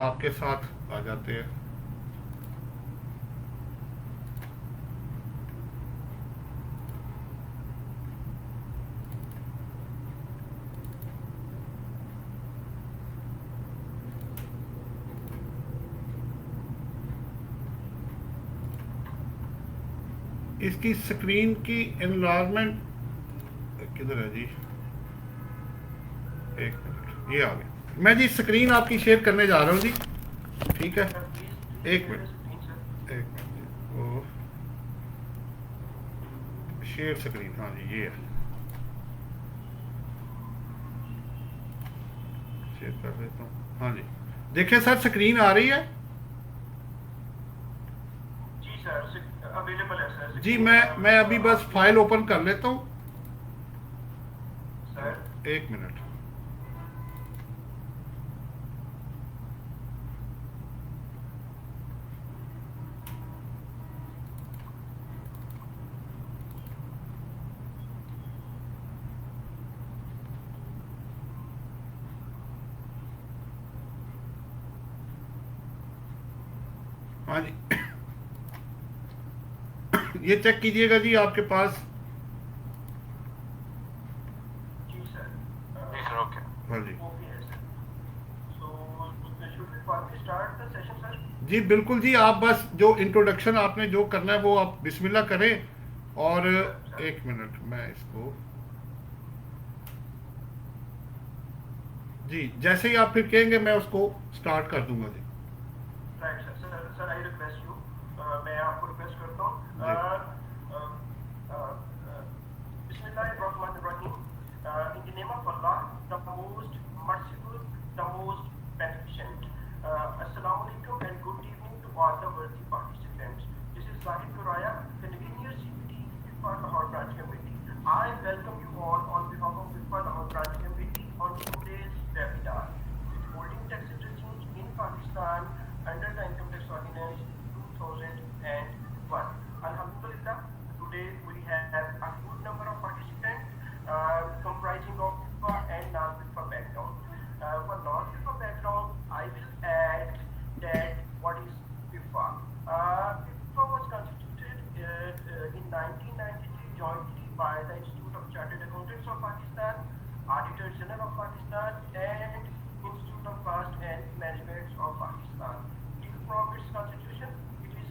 आपके साथ आ जाते हैं। इसकी स्क्रीन की एनवायरनमेंट किधर है जी? एक मिनट, ये आ गया। मैं जी स्क्रीन आपकी शेयर करने जा रहा हूँ जी। ठीक है, Sir, please एक share the minute, screen, sir. एक मिनट जी। वो शेयर स्क्रीन, हाँ जी ये है। शेयर कर देता हूँ, हाँ जी। देखिए सर, स्क्रीन आ रही है जी सर, अवेलेबल है सर जी। स्क्रीन। मैं अभी बस आपकी फाइल ओपन कर लेता हूँ। सर। एक मिनट। हाँ जी, ये चेक कीजिएगा जी आपके पास। जी सर। जी सर, ओके। हाँ जी, ओके है sir. So should we start the session sir? जी बिल्कुल जी। आप बस जो इंट्रोडक्शन आपने जो करना है वो आप बिस्मिल्लाह करें। और जी सर सर। एक मिनट, मैं इसको जी जैसे ही आप फिर कहेंगे मैं उसको स्टार्ट कर दूंगा जी। Right sir. Sir sir I request you, मैं आपको रिक्वेस्ट करता जी हूँ। Bismillahirrahmanirrahim. In the name of Allah, the most merciful, the most beneficent. Assalamu alaikum and good evening to all the worthy participants. This is Zahid Kuraya, convener CPT FIFA Lahore Branch Committee. I welcome you all on behalf of FIFA Lahore Branch Committee on today's webinar. Withholding tax regimes in Pakistan under the Income Tax Ordinance 2001. Alhamdulillah, today we have a good number of participants comprising of FIFA and non-FIFA background. For non-FIFA background, I will add that what is FIFA. FIFA was constituted in 1993 jointly by the Institute of Chartered Accountants of Pakistan, Auditor General of Pakistan, and Institute of Cost and Management of Pakistan. From its constitution, it is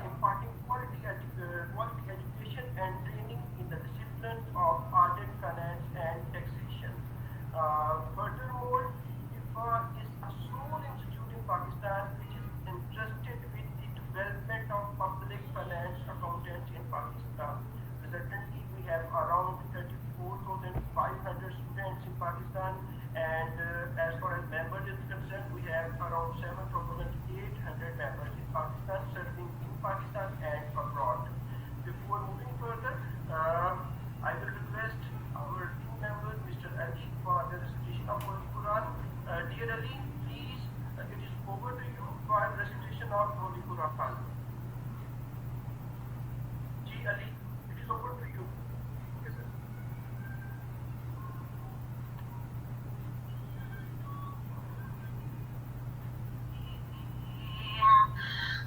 imparting quality education and training in the discipline of audit, finance, and taxation. Furthermore, IFA is a sole institute in Pakistan which is entrusted with the development of public finance accountants in Pakistan. Presently, we have around 34,500 students in Pakistan, and as far as members is concerned, we have around 7,800 members in Pakistan, serving in Pakistan and abroad. Before moving further, I will request our team member, Mr. Ali, for the recitation of Holy Quran. Dear Ali, please, it is over to you for recitation of Holy Quran. Ji Ali, it is over to you. Okay, sir.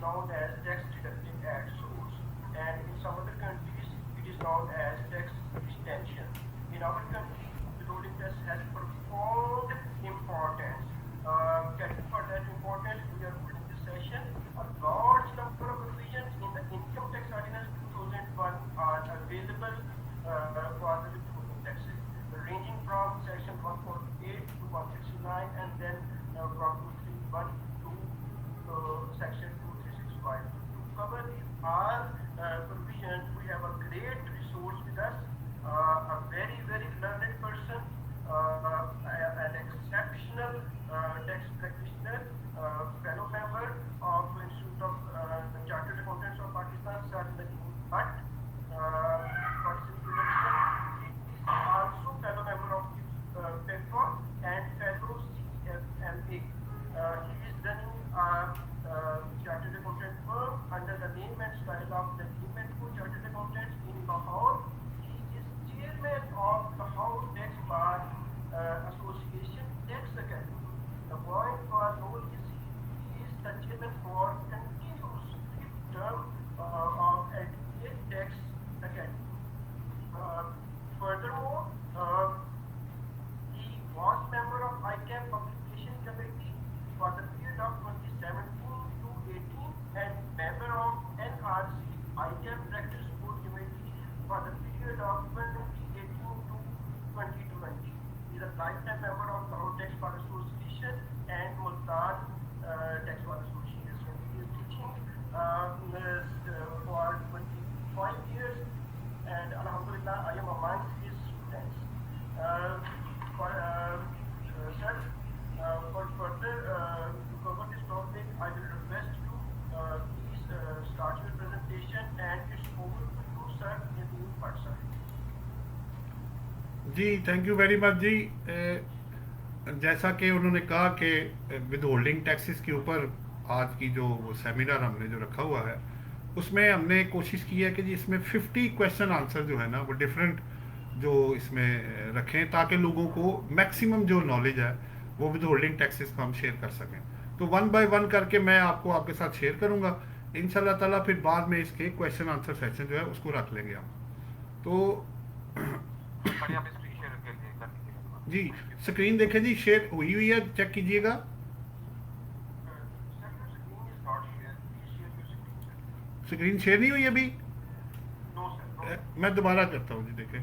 known as tax deducted at source, and in some other countries it is known as tax extension. In our country, withholding tax has profound importance. Getting for that importance, we are holding this session. A large number of provisions in the Income Tax Ordinance 2001 are available for the withholding taxes, ranging from section 148 to 169, and then from 231 to section 2365. To cover our provisions, we have a great resource with us, a very, very learned person, an exceptional tax practitioner, fellow member of Institute of Chartered Accountants of Pakistan, Sir Nadeem Bhatt, for his introduction. He is also fellow member of PEPFA and fellow CFMA. He is running a chartered accountant firm under the name and style of the Nadeem Chartered Accountants in Lahore. He is chairman of the Lahore Tax Bar Association Tax Academy. The point for role is he is the chairman for continuous term of LTA Tax Academy. Furthermore, he was member of ICAP Publication Committee for the period of 2017 to 18 and member of NRC ICAP Practice Board Committee for the period of 2018 to 2020. He is a lifetime member of the Lahore Tax Bar Association and Multan Tax Bar Association. He is teaching for 25 years, and Alhamdulillah, I am among his students. Sir, for further to cover this topic, I will request you please start your presentation, and it's over to you, sir, in the person. जी thank you very much जी। जैसा कि उन्होंने कहा कि with holding taxes के ऊपर आज की जो सेमिनार हमने जो रखा हुआ है, उसमें हमने कोशिश की है कि जी इसमें 50 क्वेश्चन आंसर जो है ना वो डिफरेंट जो इसमें रखें, ताकि लोगों को मैक्सिमम जो नॉलेज है वो विद होल्डिंग टैक्सेस को हम शेयर कर सकें। तो 1 बाय 1 करके मैं आपको आपके साथ शेयर करूंगा इंशाल्लाह ताला। फिर बाद में इसके क्वेश्चन आंसर सेशन जो है उसको रख लेंगे हम। तो जी स्क्रीन देखें जी, शेयर हुई है, चेक कीजिएगा। स्क्रीन शेयर नहीं हुई अभी? मैं दोबारा करता हूँ जी, देखें।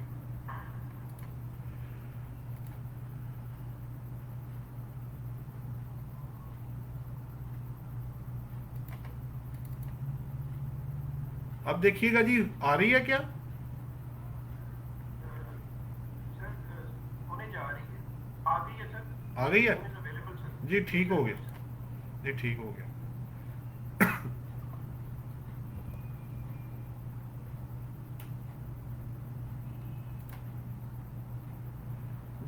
अब देखिएगा जी, आ रही है क्या? आ गई है जी, ठीक हो गया जी, ठीक हो गया।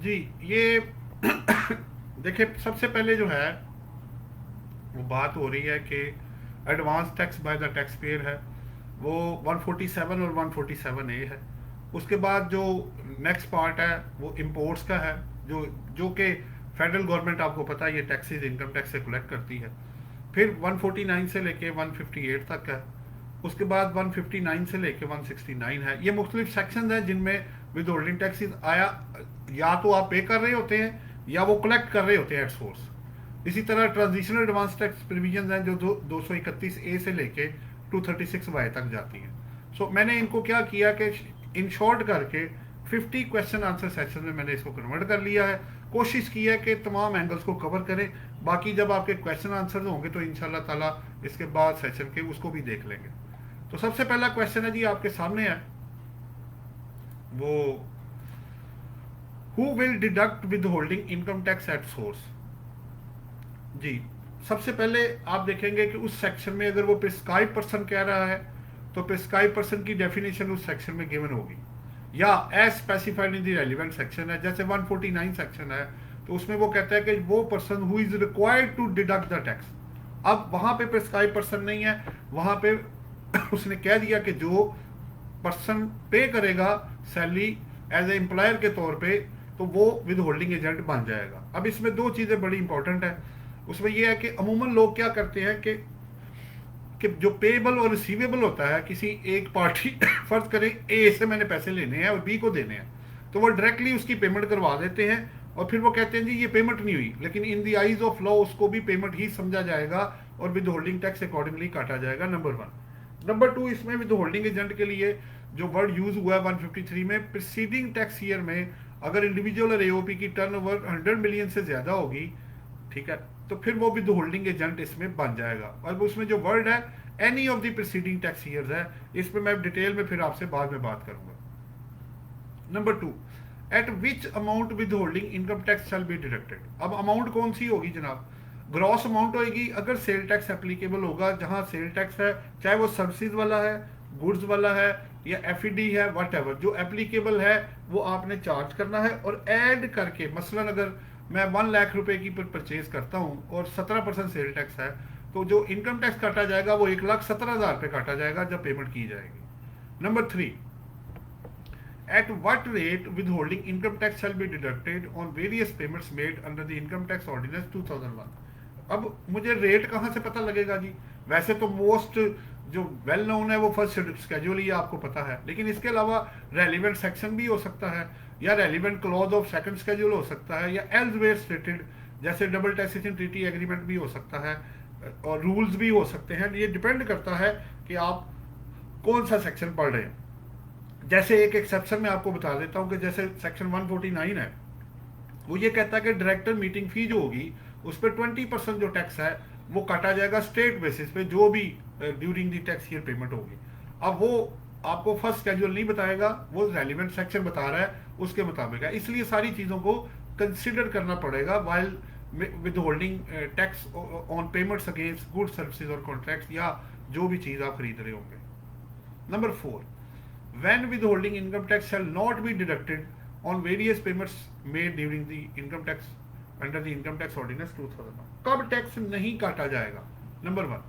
जी ये देखिए, सबसे पहले जो है वो बात हो रही है कि advance tax by the tax pair है, वो 147 और 147A है। उसके बाद जो नेक्स्ट पार्ट है वो इम्पोर्ट्स का है, जो कि फेडरल गवर्नमेंट आपको पता है ये टैक्सेस इनकम टैक्स से कलेक्ट करती है। फिर 149 से लेके 158 तक है। उसके बाद 159 से लेके 169 है। ये मुख्तलिफ सेक्शन हैं जिनमें विद होल्डिंग टैक्सेस आया या तो आप पे कर रहे होते हैं या वो कलेक्ट कर रहे होते हैं एट सोर्स। इसी तरह ट्रांजिशनल एडवांस टैक्स प्रोविजन हैं जो 231A से लेके 236Y तक जाती हैं। सो मैंने इनको क्या किया कि इन शॉर्ट करके 50 क्वेश्चन आंसर सेक्शन में मैंने इसको कन्वर्ट कर लिया है। कोशिश की है कि तमाम एंगल्स को कवर करें। बाकी जब आपके क्वेश्चन आंसर होंगे तो इंशाल्लाह ताला इसके बाद सेशन के उसको भी देख लेंगे। तो सबसे पहला क्वेश्चन है जी, आपके सामने है वो, who will deduct withholding income tax at source. जी सबसे पहले आप देखेंगे कि उस सेक्शन में अगर वो प्रिस्क्राइब पर्सन कह रहा है तो प्रिस्क्राइब पर्सन की डेफिनेशन उस सेक्शन में गिवन होगी, या as specified in the relevant section है। जैसे 149 सेक्शन है तो उसमें वो कहता है कि वो person who is required to deduct the tax. अब वहां पे प्रिस्क्राइब पर्सन नहीं है, वहां पे उसने कह दिया कि जो पर्सन पे करेगा सैलरी एज ए एम्प्लॉयर के तौर पे तो वो विद होल्डिंग एजेंट बन जाएगा। अब इसमें दो चीजें बड़ी इंपॉर्टेंट है। उसमें यह है कि अमूमन लोग क्या करते हैं कि कि जो पेएबल और रिसीवेबल होता है किसी एक पार्टी फर्ज करें ए से मैंने पैसे लेने हैं और बी को देने हैं, तो वो डायरेक्टली उसकी पेमेंट करवा देते हैं और फिर वो कहते हैं जी ये पेमेंट नहीं हुई, लेकिन in the eyes of law उसको भी पेमेंट ही समझा जाएगा और विद होल्डिंग टैक्स अकॉर्डिंगली काटा जाएगा। नंबर 1। नंबर 2, इसमें विद होल्डिंग एजेंट के लिए जो वर्ड यूज हुआ है 153 में, प्रीसीडिंग टैक्स ईयर में अगर इंडिविजुअल और एओपी की टर्नओवर 100 मिलियन से ज्यादा होगी, ठीक है, तो फिर वो विद होल्डिंग एजेंट इसमें बन जाएगा। और उसमें जो वर्ड है any of the preceding tax years है, इस पे मैं डिटेल में फिर आपसे बाद में बात करूंगा। Number 2, eight which amount with holding income tax shall be deducted. अब अमाउंट कौन सी होगी जनाब? ग्रॉस अमाउंट होगी अगर सेल टैक्स एप्लीकेबल होगा, जहां सेल टैक्स है चाहे वो सर्विसेज वाला है, गुड्स वाला है या एफईडी है, वट एवर जो एप्लीकेबल है वो आपने चार्ज करना है और ऐड करके, मसलन अगर मैं 1 लाख रुपए की परचेज करता हूं और 17% सेल टैक्स है, तो जो इनकम टैक्स काटा जाएगा वो 1,17,000 पे काटा जाएगा जब पेमेंट की जाएगी। Number 3, at what rate withholding income tax shall be deducted on various payments made under the income tax ordinance 2001। अब मुझे रेट कहां से पता लगेगा जी? वैसे तो मोस्ट जो वेल नोन है वो फर्स्ट स्केड्यूल ही आपको पता है, लेकिन इसके अलावा रेलिवेंट सेक्शन भी हो सकता है या relevant clause of second schedule हो सकता है या एल्सवेयर स्टेटेड जैसे डबल टैक्सेशन ट्रीटी एग्रीमेंट भी हो सकता है और रूल्स भी हो सकते हैं। ये डिपेंड करता है कि आप कौन सा सेक्शन पढ़ रहे हैं। जैसे एक एक्सेप्शन मैं आपको बता देता हूं कि जैसे सेक्शन 149 है, वो ये कहता है कि डायरेक्टर मीटिंग फी जो होगी उस पर 20% जो टैक्स है वो काटा जाएगा स्टेट बेसिस पे, जो भी during the tax year payment होगी। अब वो आपको फर्स्ट स्केड्यूल नहीं बताएगा, वो रेलिवेंट सेक्शन बता रहा है उसके मुताबिक है, इसलिए सारी चीजों को कंसिडर करना पड़ेगा while with holding tax on payments against goods services और कॉन्ट्रैक्ट्स या जो भी चीज आप खरीद रहे होंगे। Number 4, when withholding income tax shall not be deducted on various payments made during the income tax under the income tax ordinance 2001। कब टैक्स नहीं काटा जाएगा? Number 1,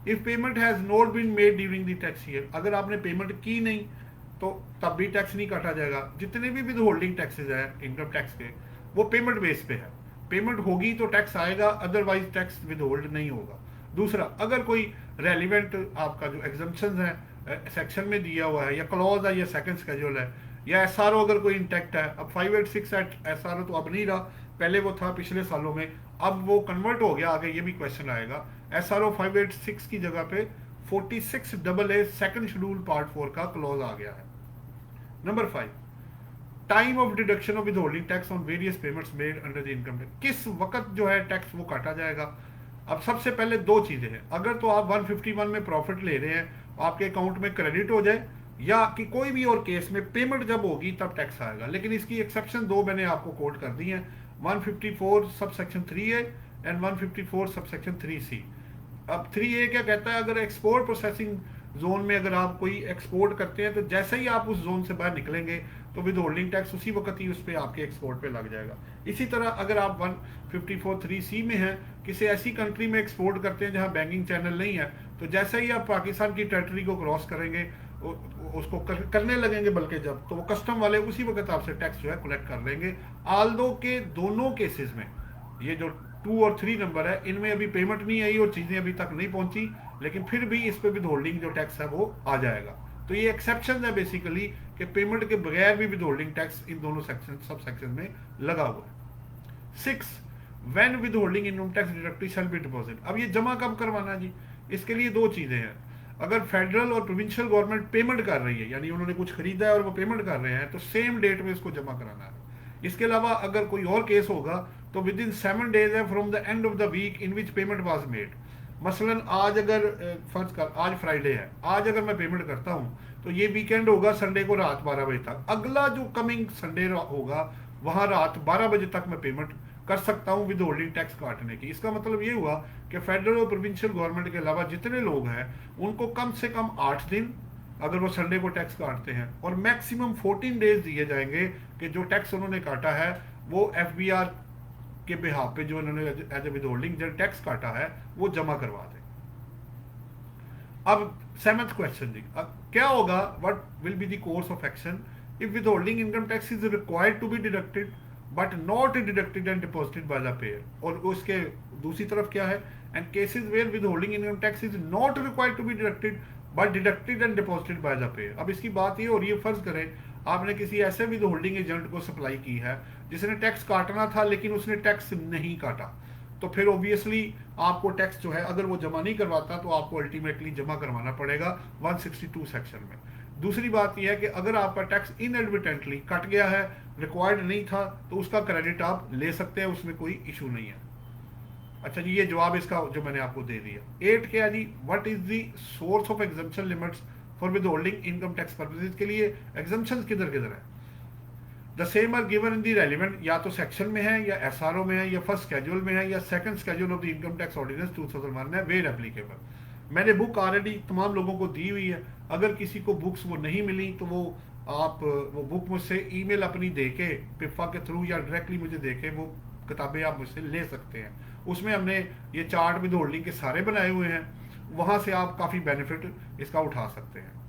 if payment has not been made during the tax year, अगर आपने payment की नहीं तो तब भी टैक्स नहीं काटा जाएगा। जितने भी विदहोल्डिंग टैक्सेस है इनकम टैक्स के वो पेमेंट बेस पे है, पेमेंट होगी तो टैक्स आएगा, अदरवाइज टैक्स विदहोल्ड नहीं होगा। दूसरा, अगर कोई रेलिवेंट आपका जो एग्जम्पशन है सेक्शन में दिया हुआ है या क्लॉज है या सेकंड स्केड्यूल है या एसआरओ अगर कोई इंटैक्ट है, अब 586 एसआरओ तो अब नहीं रहा, पहले वो था पिछले सालों में, अब वो कन्वर्ट हो गया, आगे ये भी क्वेश्चन आएगा। एसआरओ 586 की जगह पे 46AA सेकंड शेड्यूल पार्ट 4 का क्लॉज आ गया है। Number 5, time of deduction of withholding tax on various payments made under the income tax, किस वक्त जो है टैक्स वो काटा जाएगा। अब सबसे पहले दो चीजें हैं, अगर तो आप 151 में प्रॉफिट ले रहे हैं आपके अकाउंट में क्रेडिट हो जाए या कि कोई भी और केस में पेमेंट जब होगी तब टैक्स आएगा, लेकिन इसकी एक्सेप्शन दो मैंने आपको कोट कर दी है, 154 sub section 3A and 154 sub section 3C। अब 3A क्या कहता है, अगर एक्सपोर्ट प्रोसेसिंग जोन में अगर आप कोई एक्सपोर्ट करते हैं तो जैसे ही आप उस जोन से बाहर निकलेंगे तो विद होल्डिंग टैक्स उसी वक्त ही उस पर आपके एक्सपोर्ट पे लग जाएगा। इसी तरह अगर आप 154 3C में हैं, किसी ऐसी कंट्री में एक्सपोर्ट करते हैं जहां बैंकिंग चैनल नहीं है, तो जैसे ही आप पाकिस्तान की टेरिटरी को क्रॉस करेंगे उसको करने लगेंगे, बल्कि जब तो वो कस्टम वाले उसी वक्त आपसे टैक्स जो है कलेक्ट कर लेंगे। आल्दो के दोनों केसेस में ये जो 2 और 3 नंबर है इनमें अभी पेमेंट नहीं आई और चीजें अभी तक नहीं पहुंची, लेकिन फिर भी इस पे विदहोल्डिंग जो टैक्स है वो आ जाएगा। तो ये एक्सेप्शन है बेसिकली कि पेमेंट के बगैर भी विदहोल्डिंग टैक्स इन दोनों सेक्शन सब सेक्शन में लगा हुआ है। 6, when withholding income tax deducted shall be deposit. अब ये जमा कब करवाना जी? इसके लिए दो चीजें हैं, अगर फेडरल और प्रोविंशियल गवर्नमेंट पेमेंट कर रही है यानी उन्होंने कुछ खरीदा है और वो पेमेंट कर रहे हैं तो सेम डेट में इसको जमा कराना है। इसके अलावा अगर कोई और केस होगा तो विद इन 7 days है from the end of the week in which payment was made. मसलन आज अगर फर्ज कर आज फ्राइडे है, आज अगर मैं पेमेंट करता हूं तो ये वीकेंड होगा संडे को रात 12 बजे तक, अगला जो कमिंग संडे होगा वहां रात 12 बजे तक मैं पेमेंट कर सकता हूं विद होल्डिंग टैक्स काटने की। इसका मतलब ये हुआ कि फेडरल और प्रोविंशियल गवर्नमेंट के अलावा जितने लोग हैं उनको कम से कम 8 दिन अगर वो संडे को टैक्स काटते हैं और मैक्सिमम 14 डेज दिए जाएंगे कि जो टैक्स उन्होंने काटा है वो FBR के बिहाफ पे जो उन्होंने एज ए विदहोल्डिंग जो टैक्स काटा है वो जमा करवा दें। अब 7th क्वेश्चन जी, अब क्या होगा, what will be the course of action if withholding income tax is required to be deducted but not deducted and deposited by the payer. और उसके दूसरी तरफ क्या है, and cases where withholding income tax is not required to be deducted but deducted and deposited by the payer. अब इसकी बात ये हो रही है, फर्ज करें आपने किसी ऐसे विद होल्डिंग एजेंट को सप्लाई की है जिसने टैक्स काटना था लेकिन उसने टैक्स नहीं काटा, तो फिर ऑब्वियसली आपको टैक्स जो है अगर वो जमा नहीं करवाता तो आपको अल्टीमेटली जमा करवाना पड़ेगा 162 सेक्शन में। दूसरी बात यह है कि अगर आपका टैक्स इनएडवर्टेंटली कट गया है, रिक्वायर्ड नहीं था, तो उसका क्रेडिट आप ले सकते हैं, उसमें कोई इशू नहीं है। अच्छा जी, ये जवाब इसका जो मैंने आपको दे दिया। 8 क्या है जी, what is the source of exemption limits for withholding income tax purposes के लिए एग्जम्पशन किधर किधर है। The same are given in the relevant, या तो सेक्शन में है या एसआरओ में है या फर्स्ट स्केड्यूल में है या second schedule of the income tax ordinance 2001 है, वेयर एप्लीकेबल। मैंने बुक ऑलरेडी तमाम लोगों को दी हुई है, अगर किसी को बुक्स वो नहीं मिली तो वो आप वो बुक मुझसे ईमेल अपनी देके पिफा के थ्रू या डायरेक्टली मुझे देके वो किताबें आप मुझसे ले सकते हैं। उसमें हमने ये चार्ट विद होल्डिंग के सारे बनाए हुए हैं, वहां से आप काफ़ी बेनिफिट इसका उठा सकते हैं।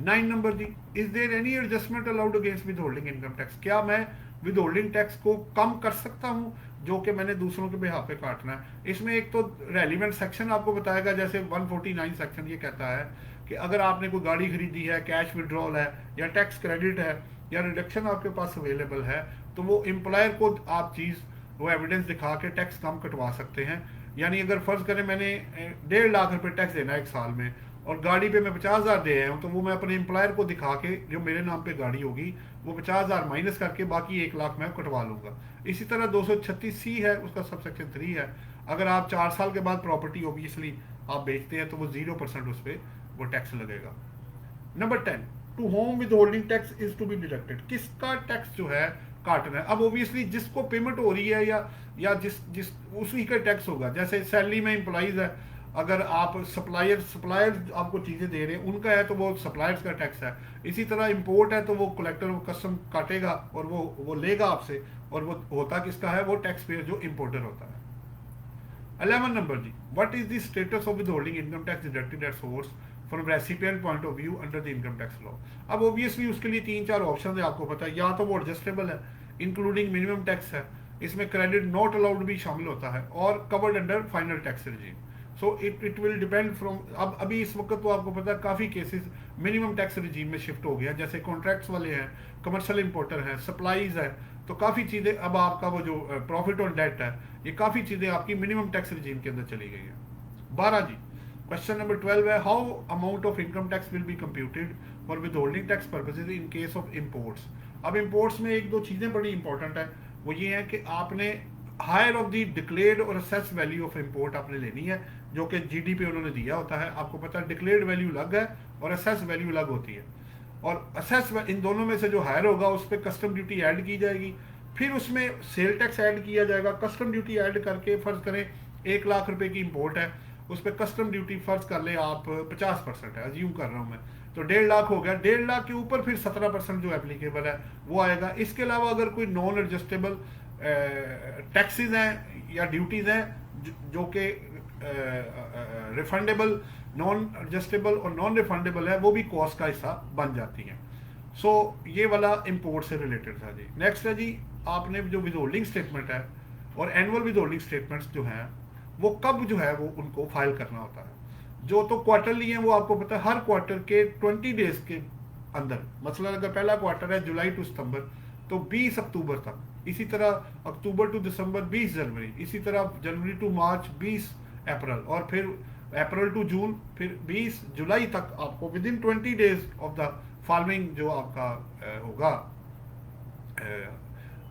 9 नंबर जी, is there any adjustment allowed against withholding income tax. क्या मैं विद होल्डिंग टैक्स को कम कर सकता हूं जो कि मैंने दूसरों के बिहाफ पे काटना है। इसमें एक तो रेलिवेंट सेक्शन आपको बताएगा, जैसे 149 सेक्शन ये कहता है कि अगर आपने कोई गाड़ी खरीदी है, कैश विड्रॉल है या टैक्स क्रेडिट है या रिडक्शन आपके पास अवेलेबल है, तो वो एम्प्लॉयर को आप चीज़ वो एविडेंस दिखा के टैक्स कम कटवा सकते हैं। यानी अगर फर्ज करें मैंने 1.5 लाख रुपए टैक्स देना है एक साल में और गाड़ी पे मैं 50,000 दे आया हूँ, तो वो मैं अपने एम्प्लॉयर को दिखा के जो मेरे नाम पे गाड़ी होगी वो 50,000 माइनस करके बाकी 1 लाख मैं कटवा लूंगा। इसी तरह 236C है, उसका सब सेक्शन 3 है, अगर आप 4 साल के बाद प्रॉपर्टी ऑब्वियसली आप बेचते हैं तो वो 0% उस पर वो टैक्स लगेगा। Number 10, to whom withholding tax is to be deducted. किसका टैक्स जो है काटना है। अब ऑब्वियसली जिसको पेमेंट हो रही है या जिस उसी का टैक्स होगा। जैसे सैलरी में एम्प्लॉइज है, अगर आप सप्लायर आपको चीज़ें दे रहे हैं उनका है तो वो सप्लायर्स का टैक्स है। इसी तरह इंपोर्ट है तो वो कलेक्टर कस्टम काटेगा और वो लेगा आपसे, और वो होता किसका है, वो टैक्स पेयर जो इंपोर्टर होता है। 11 नंबर जी, what is the status of withholding income tax deducted at source from recipient point of view under the income tax law. अब ऑब्वियसली उसके लिए 3-4 ऑप्शन है, आपको पता है। या तो वो एडजस्टेबल है, इंक्लूडिंग मिनिमम टैक्स है, इसमें क्रेडिट नॉट अलाउड भी शामिल होता है, और covered under final tax regime. So it will depend from, अब अभी इस वक्त तो आपको पता है काफ़ी केसेस मिनिमम टैक्स रिजीम में शिफ्ट हो गया, जैसे कॉन्ट्रैक्ट्स वाले हैं, कमर्शियल इंपोर्टर हैं, सप्लाईज है, तो काफ़ी चीज़ें अब आपका वो जो प्रॉफिट ऑन डेट है, ये काफ़ी चीज़ें आपकी मिनिमम टैक्स रिजीम के अंदर चली गई है। 12 जी, क्वेश्चन नंबर 12 है, how amount of income tax will be computed for withholding tax purposes in case of imports. अब इम्पोर्ट्स में 1-2 चीज़ें बड़ी इंपॉर्टेंट है, वो ये है कि आपने हायर ऑफ द डिक्लेयर्ड और असेस वैल्यू ऑफ इम्पोर्ट आपने लेनी है, जो कि जीडी पे उन्होंने दिया होता है। आपको पता है डिक्लेयर्ड वैल्यू अलग है और असेस वैल्यू अलग होती है, और असेस इन दोनों में से जो हायर होगा उस पर कस्टम ड्यूटी ऐड की जाएगी, फिर उसमें सेल टैक्स ऐड किया जाएगा। कस्टम ड्यूटी ऐड करके फर्ज करें 1 लाख रुपए की इम्पोर्ट है, उस पर कस्टम ड्यूटी फर्ज कर ले आप 50% है, अज्यूम कर रहा हूँ मैं, तो 1.5 लाख हो गया। 1.5 लाख के ऊपर फिर 17% जो एप्लीकेबल है वो आएगा। इसके अलावा अगर कोई नॉन एडजस्टेबल टैक्सेस हैं या ड्यूटीज हैं जो कि रिफंडेबल, नॉन एडजस्टेबल और नॉन रिफंडेबल है, वो भी कॉस्ट का हिस्सा बन जाती हैं। सो ये वाला इंपोर्ट से रिलेटेड था जी। नेक्स्ट है जी, आपने जो विद होल्डिंग स्टेटमेंट है और एनुअल विद होल्डिंग स्टेटमेंट्स जो हैं वो कब जो है वो उनको फाइल करना होता है। जो तो क्वार्टरली है वो आपको पता है हर क्वार्टर के 20 डेज के अंदर, मतलब अगर पहला क्वार्टर है जुलाई टू सितंबर तो 20 अक्टूबर तक, इसी तरह अक्टूबर टू दिसंबर 20 जनवरी, इसी तरह जनवरी टू मार्च 20 अप्रैल, और फिर अप्रैल टू जून फिर 20 जुलाई तक आपको with in 20 days of the following जो आपका होगा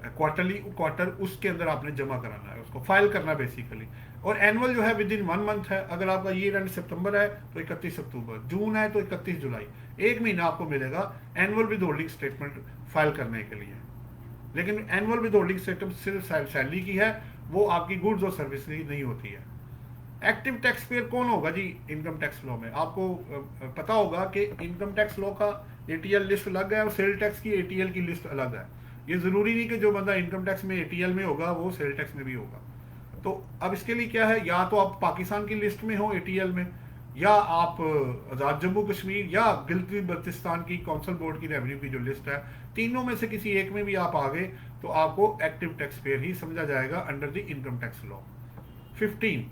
क्वार्टरली क्वार्टर, उसके अंदर आपने जमा कराना है, उसको फाइल करना बेसिकली। और एनुअल जो है विद इन 1 मंथ है, अगर आपका ईयर एंड सितंबर है तो 31 अक्टूबर, जून है तो 31 जुलाई, 1 महीना आपको मिलेगा annual with holding statement file करने के लिए। लेकिन एनुअल विद होल्डिंग स्टेटमेंट सिर्फ सैलरी की है, वो आपकी गुड्स और सर्विस की नहीं होती है। एक्टिव टैक्स पेयर कौन होगा जी इनकम टैक्स लॉ में? आपको पता होगा कि इनकम टैक्स लॉ का ATL लिस्ट अलग है और सेल टैक्स की ATL की लिस्ट अलग है। ये ज़रूरी नहीं कि जो बंदा इनकम टैक्स में ATL में होगा वो सेल टैक्स में भी होगा। तो अब इसके लिए क्या है, या तो आप पाकिस्तान की लिस्ट में हो ATL में, या आप आज़ाद जम्मू कश्मीर या गिलगित बल्तिस्तान की काउंसिल बोर्ड की रेवेन्यू की जो लिस्ट है, तीनों में से किसी एक में भी आप आ गए तो आपको एक्टिव टैक्स पेयर ही समझा जाएगा under the income tax law. 15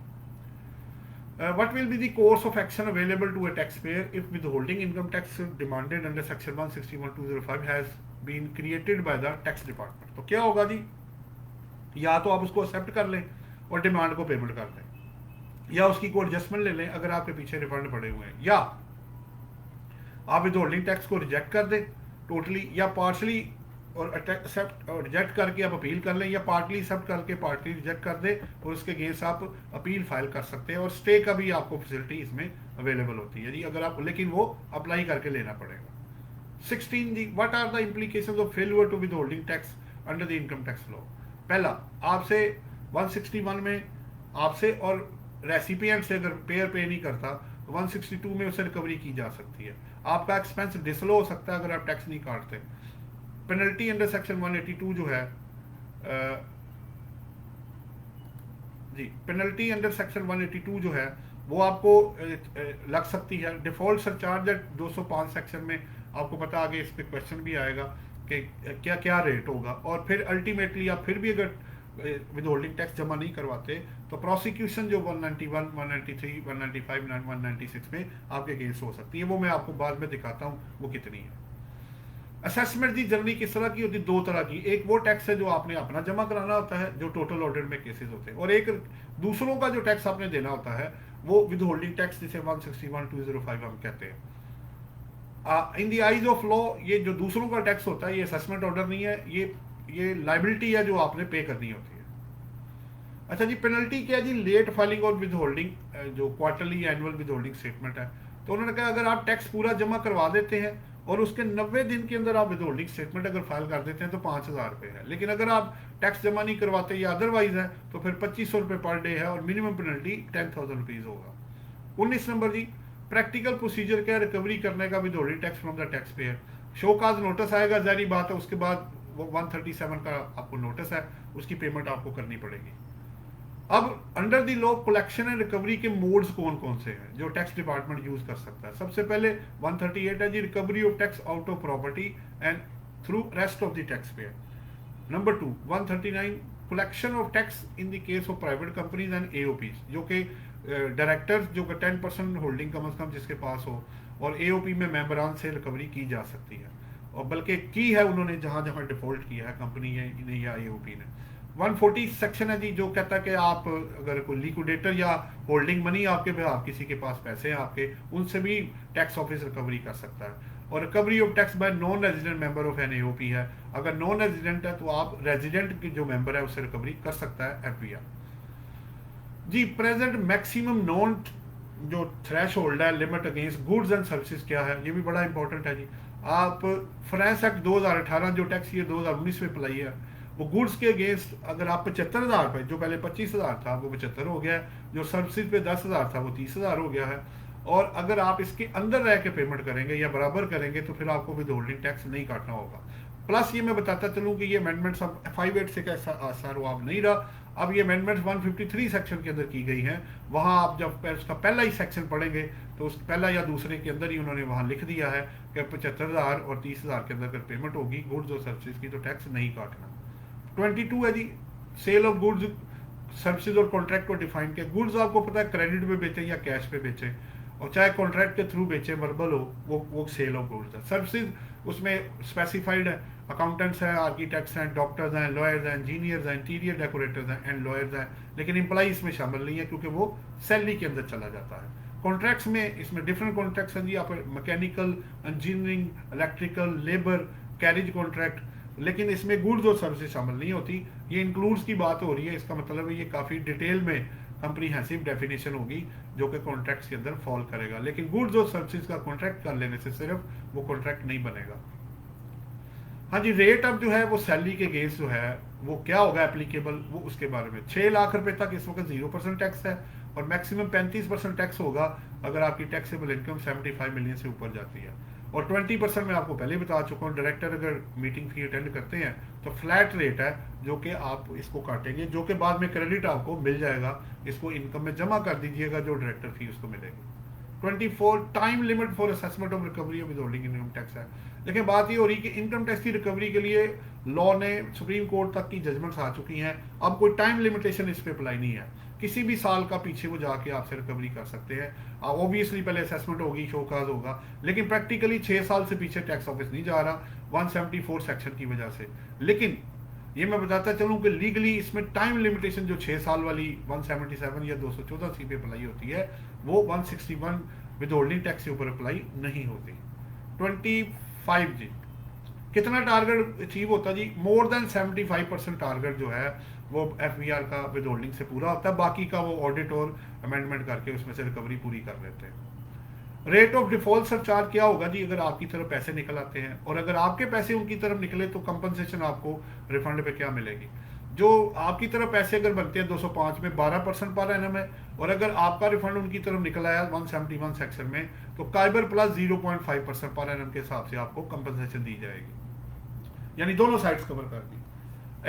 what will be the course of action available to a taxpayer if withholding income tax demanded under section 161(2)(05) has been created by the tax department? तो क्या होगा जी, या तो आप उसको accept कर लें और डिमांड को पेमेंट कर दें, या उसकी कोई एडजस्टमेंट ले लें अगर आपके पीछे रिफंड पड़े हुए हैं, या आप विदहोल्डिंग टैक्स को रिजेक्ट कर दें टोटली या पार्शली, और एक्सेप्ट और रिजेक्ट करके आप अपील कर लें, या पार्टली एक्सेप्ट करके पार्टली रिजेक्ट कर दें और उसके अगेंस्ट आप अपील फाइल कर सकते हैं, और स्टे का भी आपको फैसिलिटी इसमें अवेलेबल होती है जी, अगर आप, लेकिन वो अप्लाई करके लेना पड़ेगा। 16 जी, what are the implications of failure to withholding tax under the income tax law? पहला, आपसे 161 में आपसे और रेसिपिएंट से अगर पेयर पे नहीं करता तो 162 में उसे रिकवरी की जा सकती है। आपका एक्सपेंस डिसलो हो सकता है अगर आप टैक्स नहीं काटते। पेनल्टी अंडर सेक्शन 182 जो है जी, पेनल्टी अंडर सेक्शन 182 जो है वो आपको लग सकती है। डिफॉल्ट सरचार्ज 205 सेक्शन में आपको पता, आगे इस पे क्वेश्चन भी आएगा कि क्या क्या रेट होगा, और फिर अल्टीमेटली आप फिर भी अगर विदहोल्डिंग टैक्स जमा नहीं करवाते तो प्रोसिक्यूशन जो 191, 193, 195, 196 में आपके अगेंस्ट हो सकती है। वो मैं आपको बाद में दिखाता हूँ वो कितनी है। असेसमेंट की जर्नी किस तरह की होती है? दो तरह की, एक वो टैक्स है जो आपने अपना जमा कराना होता है जो टोटल ऑडिट में केसेस होते हैं, और एक दूसरों का जो टैक्स आपने देना होता है वो विदहोल्डिंग टैक्स जिसे 161(2)(05) हम कहते हैं। In the eyes of law ये जो दूसरों का टैक्स होता है ये असेसमेंट ऑर्डर नहीं है, ये लाइबिलिटी है जो आपने पे करनी होती है। अच्छा जी, पेनल्टी क्या है जी? लेट फाइलिंग और विदहोल्डिंग जो क्वार्टरली एनुअल विदहोल्डिंग स्टेटमेंट है, तो उन्होंने कहा अगर आप टैक्स पूरा जमा करवा देते हैं और उसके 90 दिन के अंदर आप विदहोल्डिंग स्टेटमेंट अगर फाइल कर देते हैं तो 5,000 रुपये है, लेकिन अगर आप टैक्स जमा नहीं करवाते या अदरवाइज है तो फिर 2,500 रुपये पर डे है और मिनिमम पेनल्टी 10,000 रुपीज होगा। 19 नंबर जी, प्रैक्टिकल प्रोसीजर क्या है रिकवरी करने का withholding tax from the tax pair? Show cause notice आएगा, जारी बात है, उसके बाद वो 137 का आपको नोटिस है, उसकी पेमेंट आपको करनी पड़ेगी। अब under the law collection and recovery के मोड्स कौन कौन से हैं जो टैक्स डिपार्टमेंट यूज कर सकता है? सबसे पहले 138 है जी, recovery of tax out of property and through rest of the tax payer. Number 2 139 collection of tax in the case of private companies and AOPs, जो कि डायरेक्टर्स जो 10% होल्डिंग कम से कम जिसके पास हो और एओपी में मेंबरान से रिकवरी की जा सकती है, और बल्कि की है उन्होंने जहां जहां डिफॉल्ट किया है कंपनी ने या एओपी ने। 140 सेक्शन है जी जो कहता है कि आप अगर कोई लिक्विडेटर या होल्डिंग मनी आपके पास, किसी के पास पैसे हैं आपके, उनसे भी टैक्स ऑफिस रिकवरी कर सकता है। और recovery of tax by non resident member of an AOP है, अगर नॉन रेजिडेंट है तो आप रेजिडेंट के जो मेंबर है उससे रिकवरी कर सकता है एफबीआर जी। प्रेजेंट मैक्सिमम नॉन जो थ्रेश होल्ड है limit against goods and services क्या है? ये भी बड़ा इंपॉर्टेंट है जी। आप फाइनेंस एक्ट 2018 जो टैक्स ईयर 2019 में अप्लाई है, वो गुड्स के अगेंस्ट अगर आप 75,000 पे, जो पहले 25,000 था वो 75 हो गया है, जो सर्विसेज पे 10,000 था वो 30,000 हो गया है, और अगर आप इसके अंदर रह के पेमेंट करेंगे या बराबर करेंगे तो फिर आपको विदहोल्डिंग टैक्स नहीं काटना होगा। प्लस ये मैं बताता चलूँ कि ये अमेंडमेंट्स अब 58 से कैसा आसार वो अब नहीं रहा, अब ये अमेंडमेंट्स 153 सेक्शन के अंदर की गई हैं। वहाँ आप जब उसका पहला ही सेक्शन पढ़ेंगे तो उस पहला या दूसरे के अंदर ही उन्होंने वहाँ लिख दिया है कि 75,000 और 30,000 के अंदर अगर पेमेंट होगी गुड्स और सर्विसेज की तो टैक्स नहीं काटना। 22 है जी, सेल ऑफ गुड्स सर्विसेज और कॉन्ट्रैक्ट को डिफाइन किया। गुड्स आपको पता है क्रेडिट पे बेचें या कैश पे बेचें, और चाहे कॉन्ट्रैक्ट के थ्रू बेचें, वर्बल हो, वो सेल ऑफ गुड्स है। सर्विसेज उसमें स्पेसिफाइड है, अकाउंटेंट्स हैं, आर्किटेक्ट्स हैं, डॉक्टर्स हैं, लॉयर्स हैं, इंजीनियर्स हैं, इंटीरियर डेकोरेटर्स हैं एंड लॉयर्स हैं, लेकिन एम्प्लॉई इसमें शामिल नहीं है क्योंकि वो सैलरी के अंदर चला जाता है। कॉन्ट्रैक्ट्स में इसमें डिफरेंट कॉन्ट्रैक्ट्स हैं जी, आप mechanical, engineering, electrical, labour, carriage contract, लेकिन इसमें गुड्स और सर्विसेज शामिल नहीं होती। ये इंक्लूड्स की बात हो रही है, इसका मतलब है ये काफ़ी डिटेल में कंप्रीहेंसिव डेफिनेशन होगी जो कि कॉन्ट्रैक्ट्स के अंदर फॉल करेगा, लेकिन गुड्स और सर्विसेज का कॉन्ट्रैक्ट कर लेने से सिर्फ वो कॉन्ट्रैक्ट नहीं बनेगा। हाँ जी, रेट अब जो है वो सैलरी के अगेंस्ट जो है वो क्या होगा एप्लीकेबल, वो उसके बारे में 6 लाख रुपए तक इस वक्त 0% टैक्स है, और मैक्सिमम 35% टैक्स होगा अगर आपकी टैक्सेबल इनकम 75 मिलियन से ऊपर जाती है, और 20% में आपको पहले बता चुका हूँ। डायरेक्टर अगर मीटिंग फी अटेंड करते हैं तो फ्लैट रेट है जो कि आप इसको काटेंगे, जो कि बाद में क्रेडिट आपको मिल जाएगा, इसको इनकम में जमा कर दीजिएगा जो डायरेक्टर फी उसको मिलेगी। 24 time limit for assessment of recovery of withholding income tax है। लेकिन बात ये हो रही कि इनकम टैक्स की रिकवरी के लिए लॉ ने सुप्रीम कोर्ट तक की जजमेंट्स आ चुकी हैं, अब कोई टाइम लिमिटेशन इस पे अप्लाई नहीं है, किसी भी साल का पीछे वो जाके आपसे रिकवरी कर सकते हैं। ऑब्वियसली पहले असेसमेंट होगी, शोकाज होगा, लेकिन प्रैक्टिकली 6 साल से पीछे टैक्स ऑफिस नहीं जा रहा 174 सेक्शन की वजह से। लेकिन ये मैं बताता चलूं कि लीगली इसमें टाइम लिमिटेशन जो 6 साल वाली 177 या 214 पे अप्लाई होती है, वो 161 विदहोल्डिंग टैक्स के ऊपर अप्लाई नहीं होती। 25 जी, कितना टारगेट अचीव होता जी? मोर देन 75% टारगेट जो है वो FBR का विदहोल्डिंग से पूरा होता है, बाकी का वो ऑडिट और अमेंडमेंट करके उसमें से रिकवरी पूरी कर लेते हैं। रेट ऑफ डिफॉल्ट सरचार्ज क्या होगा जी? अगर आपकी तरफ पैसे निकल आते हैं और अगर आपके पैसे उनकी तरफ निकले तो कंपनसेशन आपको रिफंड पे क्या मिलेगी? जो आपकी तरफ पैसे अगर बनते हैं 205 में 12% पर एनम है, और अगर आपका रिफंड उनकी तरफ निकल आया 171 सेक्शन में तो काइबर प्लस 0.5% पर एनम के हिसाब से आपको कंपनसेशन दी जाएगी, यानी दोनों साइड्स कवर कर दी।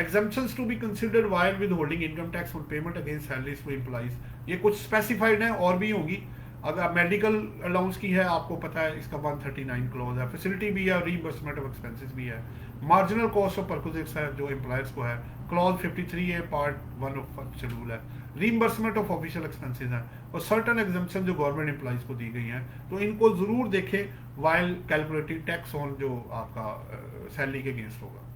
Exemptions to be considered while withholding income tax on payment against salaries for employees, ये कुछ स्पेसिफाइड है और भी होंगी। अगर मेडिकल अलाउंस की है, आपको पता है इसका 139 क्लॉज है, फैसिलिटी भी है, रीइंबर्समेंट ऑफ एक्सपेंसेस भी है, मार्जिनल कॉस्ट ऑफ परक्विजिट्स है जो एम्प्लॉयर्स को है, क्लॉज 53 है, पार्ट 1 ऑफ शेड्यूल है, रीइंबर्समेंट ऑफ ऑफिशियल एक्सपेंसेस है, और सर्टन एग्जम्पशन जो गवर्नमेंट एम्प्लॉयज को दी गई हैं, तो इनको जरूर देखें वाइल कैलकुलेटिंग टैक्स ऑन जो आपका सैलरी के अगेंस्ट होगा।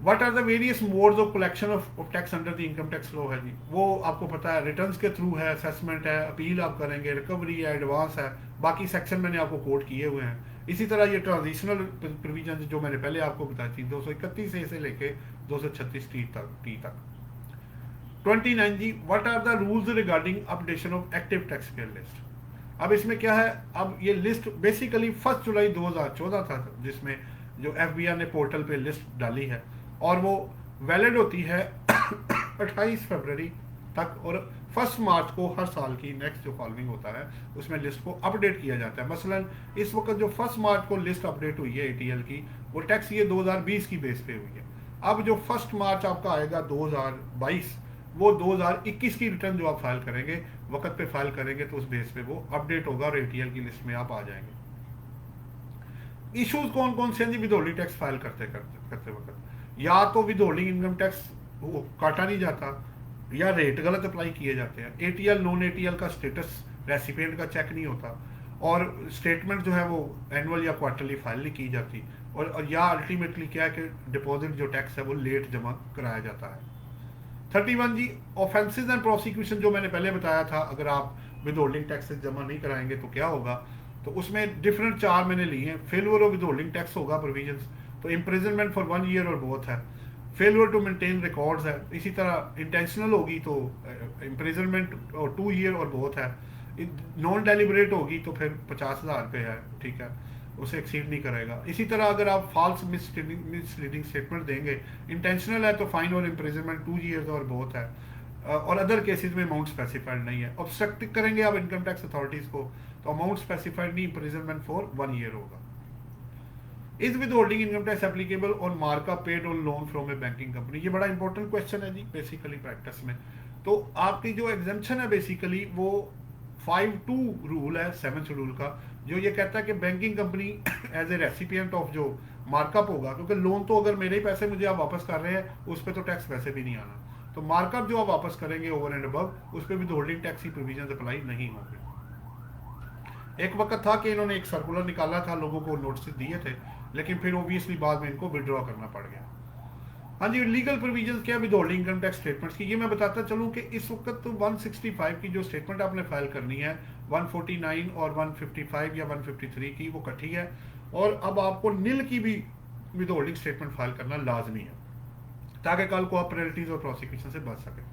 What are the various modes of collection of tax under the income tax law है जी? वो आपको पता है, रिटर्न्स के थ्रू है, असेसमेंट है, अपील आप करेंगे, रिकवरी है, एडवांस है, बाकी सेक्शन मैंने आपको कोट किए हुए हैं। इसी तरह ये ट्रांजिशनल प्रोविजन जो मैंने पहले आपको बताई थी 231 से लेके 236 टी तक। 29 जी, what are the rules regarding updation of active tax payer list? अब इसमें क्या है, अब ये लिस्ट बेसिकली 1 जुलाई 2014 था जिसमें जो FBR ने पोर्टल पे लिस्ट डाली है, और वो वैलिड होती है 28 फरवरी तक, और 1 मार्च को हर साल की नेक्स्ट जो फॉलोइंग होता है उसमें लिस्ट को अपडेट किया जाता है। मसलन इस वक्त जो 1 मार्च को लिस्ट अपडेट हुई है ATL की, वो टैक्स ये 2020 की बेस पे हुई है। अब जो 1 मार्च आपका आएगा 2022, वो 2021 की रिटर्न जो आप फाइल करेंगे, वक्त पे फाइल करेंगे, तो उस बेस पे वो अपडेट होगा और ATL की लिस्ट में आप आ जाएंगे। इश्यूज कौन कौन से हैं जी विदहोल्डिंग टैक्स फाइल करते वक्त? या तो विदहोल्डिंग इनकम टैक्स वो काटा नहीं जाता, या रेट गलत अप्लाई किए जाते हैं, ATL नॉन ATL का स्टेटस रेसिपिएंट का चेक नहीं होता, और स्टेटमेंट जो है वो एनुअल या क्वार्टरली फाइल नहीं की जाती, और या अल्टीमेटली क्या है कि डिपॉजिट जो टैक्स है वो लेट जमा कराया जाता है। 31 जी, ऑफेंसेस एंड प्रोसिक्यूशन जो मैंने पहले बताया था, अगर आप विदहोल्डिंग टैक्स जमा नहीं कराएंगे तो क्या होगा, तो उसमें डिफरेंट 4 मैंने लिए हैं। फेलियर ऑफ विदहोल्डिंग टैक्स होगा प्रोविजंस, तो इम्प्रिजनमेंट फॉर 1 ईयर और बोथ है। फेलियर टू मेंटेन रिकॉर्ड्स है। इसी तरह इंटेंशनल होगी तो इम्प्रिजनमेंट और 2 ईयर और बोथ है। नॉन डेलिबरेट होगी तो फिर 50,000 पे है, ठीक है, उसे एक्सीड नहीं करेगा। इसी तरह अगर आप फॉल्स मिसलीडिंग स्टेटमेंट देंगे, इंटेंशनल है तो फाइन और इम्प्रिजनमेंट 2 ईयर्स और बोथ है, और अदर केसेस में अमाउंट स्पेसिफाइड नहीं है। ऑब्स्ट्रक्ट करेंगे आप इनकम टैक्स अथॉरिटीज को तो अमाउंट स्पेसिफाइड नहीं, इम्प्रिजनमेंट फॉर 1 ईयर होगा। Is withholding income tax applicable on markup paid on loan from A banking company? ये बड़ा इंपॉर्टेंट क्वेश्चन है जी बेसिकली प्रैक्टिस में। तो आपकी जो एग्जेम्पशन है बेसिकली वो 5(2) रूल है 7th शेड्यूल का, जो ये कहता है कि banking company as a recipient of जो मार्कअप होगा, क्योंकि लोन तो अगर मेरे ही पैसे मुझे आप वापस कर रहे हैं उस पर तो टैक्स वैसे भी नहीं आना, तो मार्कअप जो आप वापस करेंगे ओवर एंड अबव, उस पर विदहोल्डिंग टैक्स की प्रोविजन अप्लाई नहीं होंगे। एक वक्त था कि इन्होंने एक सर्कुलर निकाला था, लोगों को नोटिस दिए थे, लेकिन फिर ओबियसली बाद में इनको विड्रॉ करना पड़ गया। हाँ जी, लीगल प्रोविजन क्या विदहोल्डिंग इनकम टैक्स स्टेटमेंट्स की, ये मैं बताता चलूँ कि इस वक्त तो 165 की जो स्टेटमेंट आपने फाइल करनी है, 149 और 155 या 153 की वो इकट्ठी है, और अब आपको नील की भी विदहोल्डिंग स्टेटमेंट फाइल करना लाजमी है, ताकि कल को आप पेनल्टीज और प्रोसिक्यूशन से बच सकें।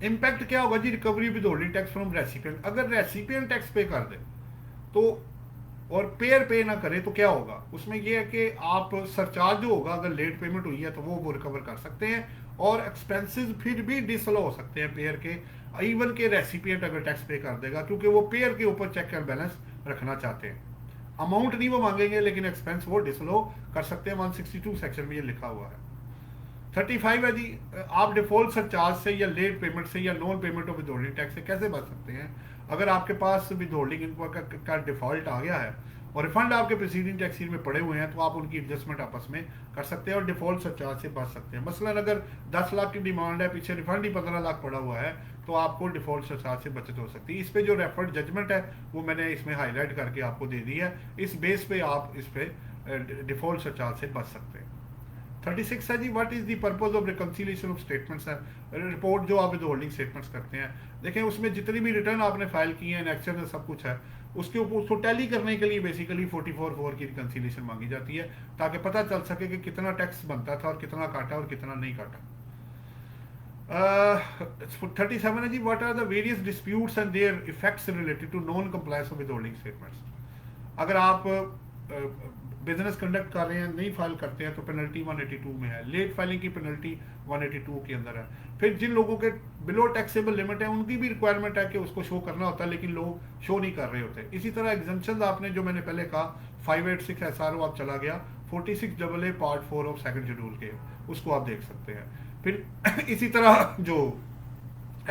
इम्पैक्ट क्या होगा जी recovery withholding tax from recipient? अगर रेसिपिएंट टैक्स पे कर दे तो और पेयर पे ना करे तो क्या होगा, उसमें यह है कि आप सरचार्ज जो होगा, अगर लेट पेमेंट हुई है तो वो रिकवर कर सकते हैं, और एक्सपेंसेस फिर भी डिसअलो हो सकते हैं पेयर के, इवन के रेसिपिएंट अगर टैक्स पे कर देगा, क्योंकि वो पेयर के ऊपर चेक एंड बैलेंस रखना चाहते हैं। अमाउंट नहीं वो मांगेंगे, लेकिन एक्सपेंस वो डिसअलो कर सकते हैं, 162 सेक्शन में ये लिखा हुआ है। 35 है जी, आप डिफॉल्ट सरचार्ज से या लेट पेमेंट से या non payment of withholding tax से कैसे बच सकते हैं? अगर आपके पास विद होल्डिंग इनकम का डिफॉल्ट आ गया है और रिफंड आपके प्रीसीडिंग टैक्स ईयर में पड़े हुए हैं, तो आप उनकी एडजस्टमेंट आपस में कर सकते हैं और डिफॉल्ट सरचार्ज से बच सकते हैं। मसलन अगर 10 लाख की डिमांड है, पीछे रिफंड ही 15 लाख पड़ा हुआ है, तो आपको डिफॉल्ट सरचार्ज से बचत हो सकती है। इस पे जो रेफर्ड जजमेंट है वो मैंने इसमें हाईलाइट करके आपको दे दी है। इस बेस पे आप इस पे डिफॉल्ट सरचार्ज से बच सकते हैं। 36 है जी, what is the purpose of reconciliation of statements है, रिपोर्ट जो आप विद होल्डिंग स्टेटमेंट्स करते हैं। देखें उसमें जितनी भी रिटर्न आपने फाइल की है, इनएक्शन में सब कुछ है, उसके ऊपर उसको टैली करने के लिए बेसिकली 44(4) की रिकंसिलिएशन मांगी जाती है, ताकि पता चल सके कि कितना टैक्स बनता था और कितना काटा और कितना नहीं काटा। 37 है जी, what are the various disputes and their effects related to non compliance of withholding statements. अगर आप बिजनेस कंडक्ट कर रहे हैं, नहीं फाइल करते हैं, तो पेनल्टी 182 में है। लेट फाइलिंग की पेनल्टी 182 के अंदर है। फिर जिन लोगों के बिलो टैक्सेबल लिमिट है, उनकी भी रिक्वायरमेंट है कि उसको शो करना होता है, लेकिन लोग शो नहीं कर रहे होते। इसी तरह एग्जम्पशन आपने जो मैंने पहले कहा 586 SRO आप चला गया, 46AA part 4 of second schedule के, उसको आप देख सकते हैं। फिर इसी तरह जो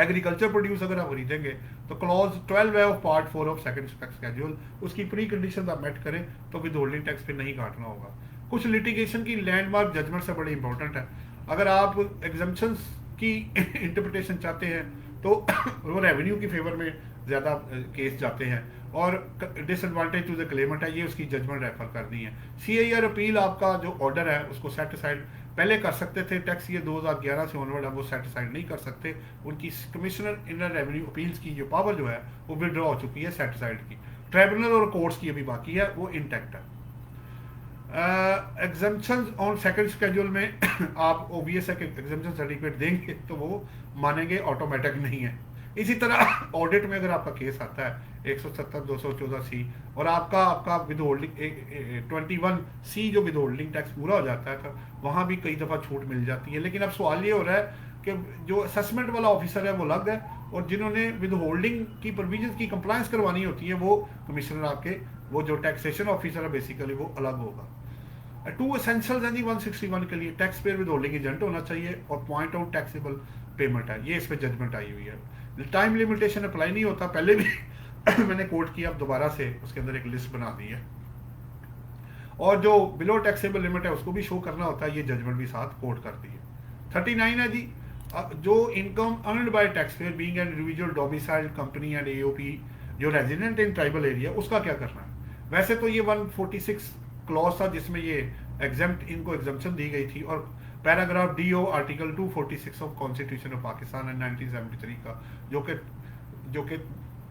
एग्रीकल्चर प्रोड्यूस अगर आप खरीदेंगे तो क्लॉज 12 है of part 4 of second tax schedule, उसकी प्री कंडीशन आप मेट करें तो विद होल्डिंग टैक्स पे नहीं काटना होगा। कुछ लिटिगेशन की लैंडमार्क जजमेंट से बड़ी इंपॉर्टेंट है। अगर आप एग्जम्पशंस की इंटरप्रिटेशन चाहते हैं तो वो रेवेन्यू की फेवर में ज़्यादा केस जाते हैं और डिसएडवांटेज टू द क्लेमेंट है, ये उसकी जजमेंट रेफर कर दी है। CIR अपील आपका जो ऑर्डर है उसको सेट असाइड पहले कर सकते थे, टैक्स ये 2011 से ऑनवर्ड अब वो सेट असाइड नहीं कर सकते। उनकी कमिश्नर इनर रेवेन्यू अपील्स की जो पावर जो है वो विड्रॉ हो चुकी है सेट असाइड की। ट्राइब्यूनल और कोर्ट्स की अभी बाकी है, वो इंटैक्ट है। एग्जम्पशंस ऑन सेकंड शेड्यूल में आप ओबीएस है कि एग्जम्पशन सर्टिफिकेट देंगे तो वो मानेंगे, ऑटोमेटिक नहीं है। इसी तरह ऑडिट में अगर आपका केस आता है 170/214C और आपका विद होल्डिंग 21C जो विद होल्डिंग टैक्स पूरा हो जाता है, तो वहाँ भी कई दफ़ा छूट मिल जाती है। लेकिन अब सवाल ये हो रहा है कि जो असेसमेंट वाला ऑफिसर है वो अलग है और जिन्होंने विद होल्डिंग की प्रोविजन की कंप्लायंस करवानी होती है वो कमिश्नर आपके, वो जो टैक्सेशन ऑफिसर है बेसिकली वो अलग होगा। 2 एसेंशियल्स हैं जी 161 के लिए, tax payer with holding agent होना चाहिए और पॉइंट आउट टैक्सेबल पेमेंट है, ये इस पर जजमेंट आई हुई है। टाइम लिमिटेशन अप्लाई नहीं होता, पहले भी मैंने कोट किया, अब दोबारा से उसके अंदर एक लिस्ट बना दी है। और जो बिलो टैक्सेबल लिमिट है उसको भी शो करना होता है, ये जजमेंट भी साथ कोट कर दी है। 39 है जी, जो income earned bye tax payer being an individual domiciled company and AOP जो रेजिडेंट इन ट्राइबल एरिया, उसका क्या करना है। वैसे तो ये 146 क्लॉज था जिसमें ये एग्जेम्प्ट इनको एग्जम्पशन दी गई थी, और paragraph DO article 246 of constitution of Pakistan and 1973 का जो कि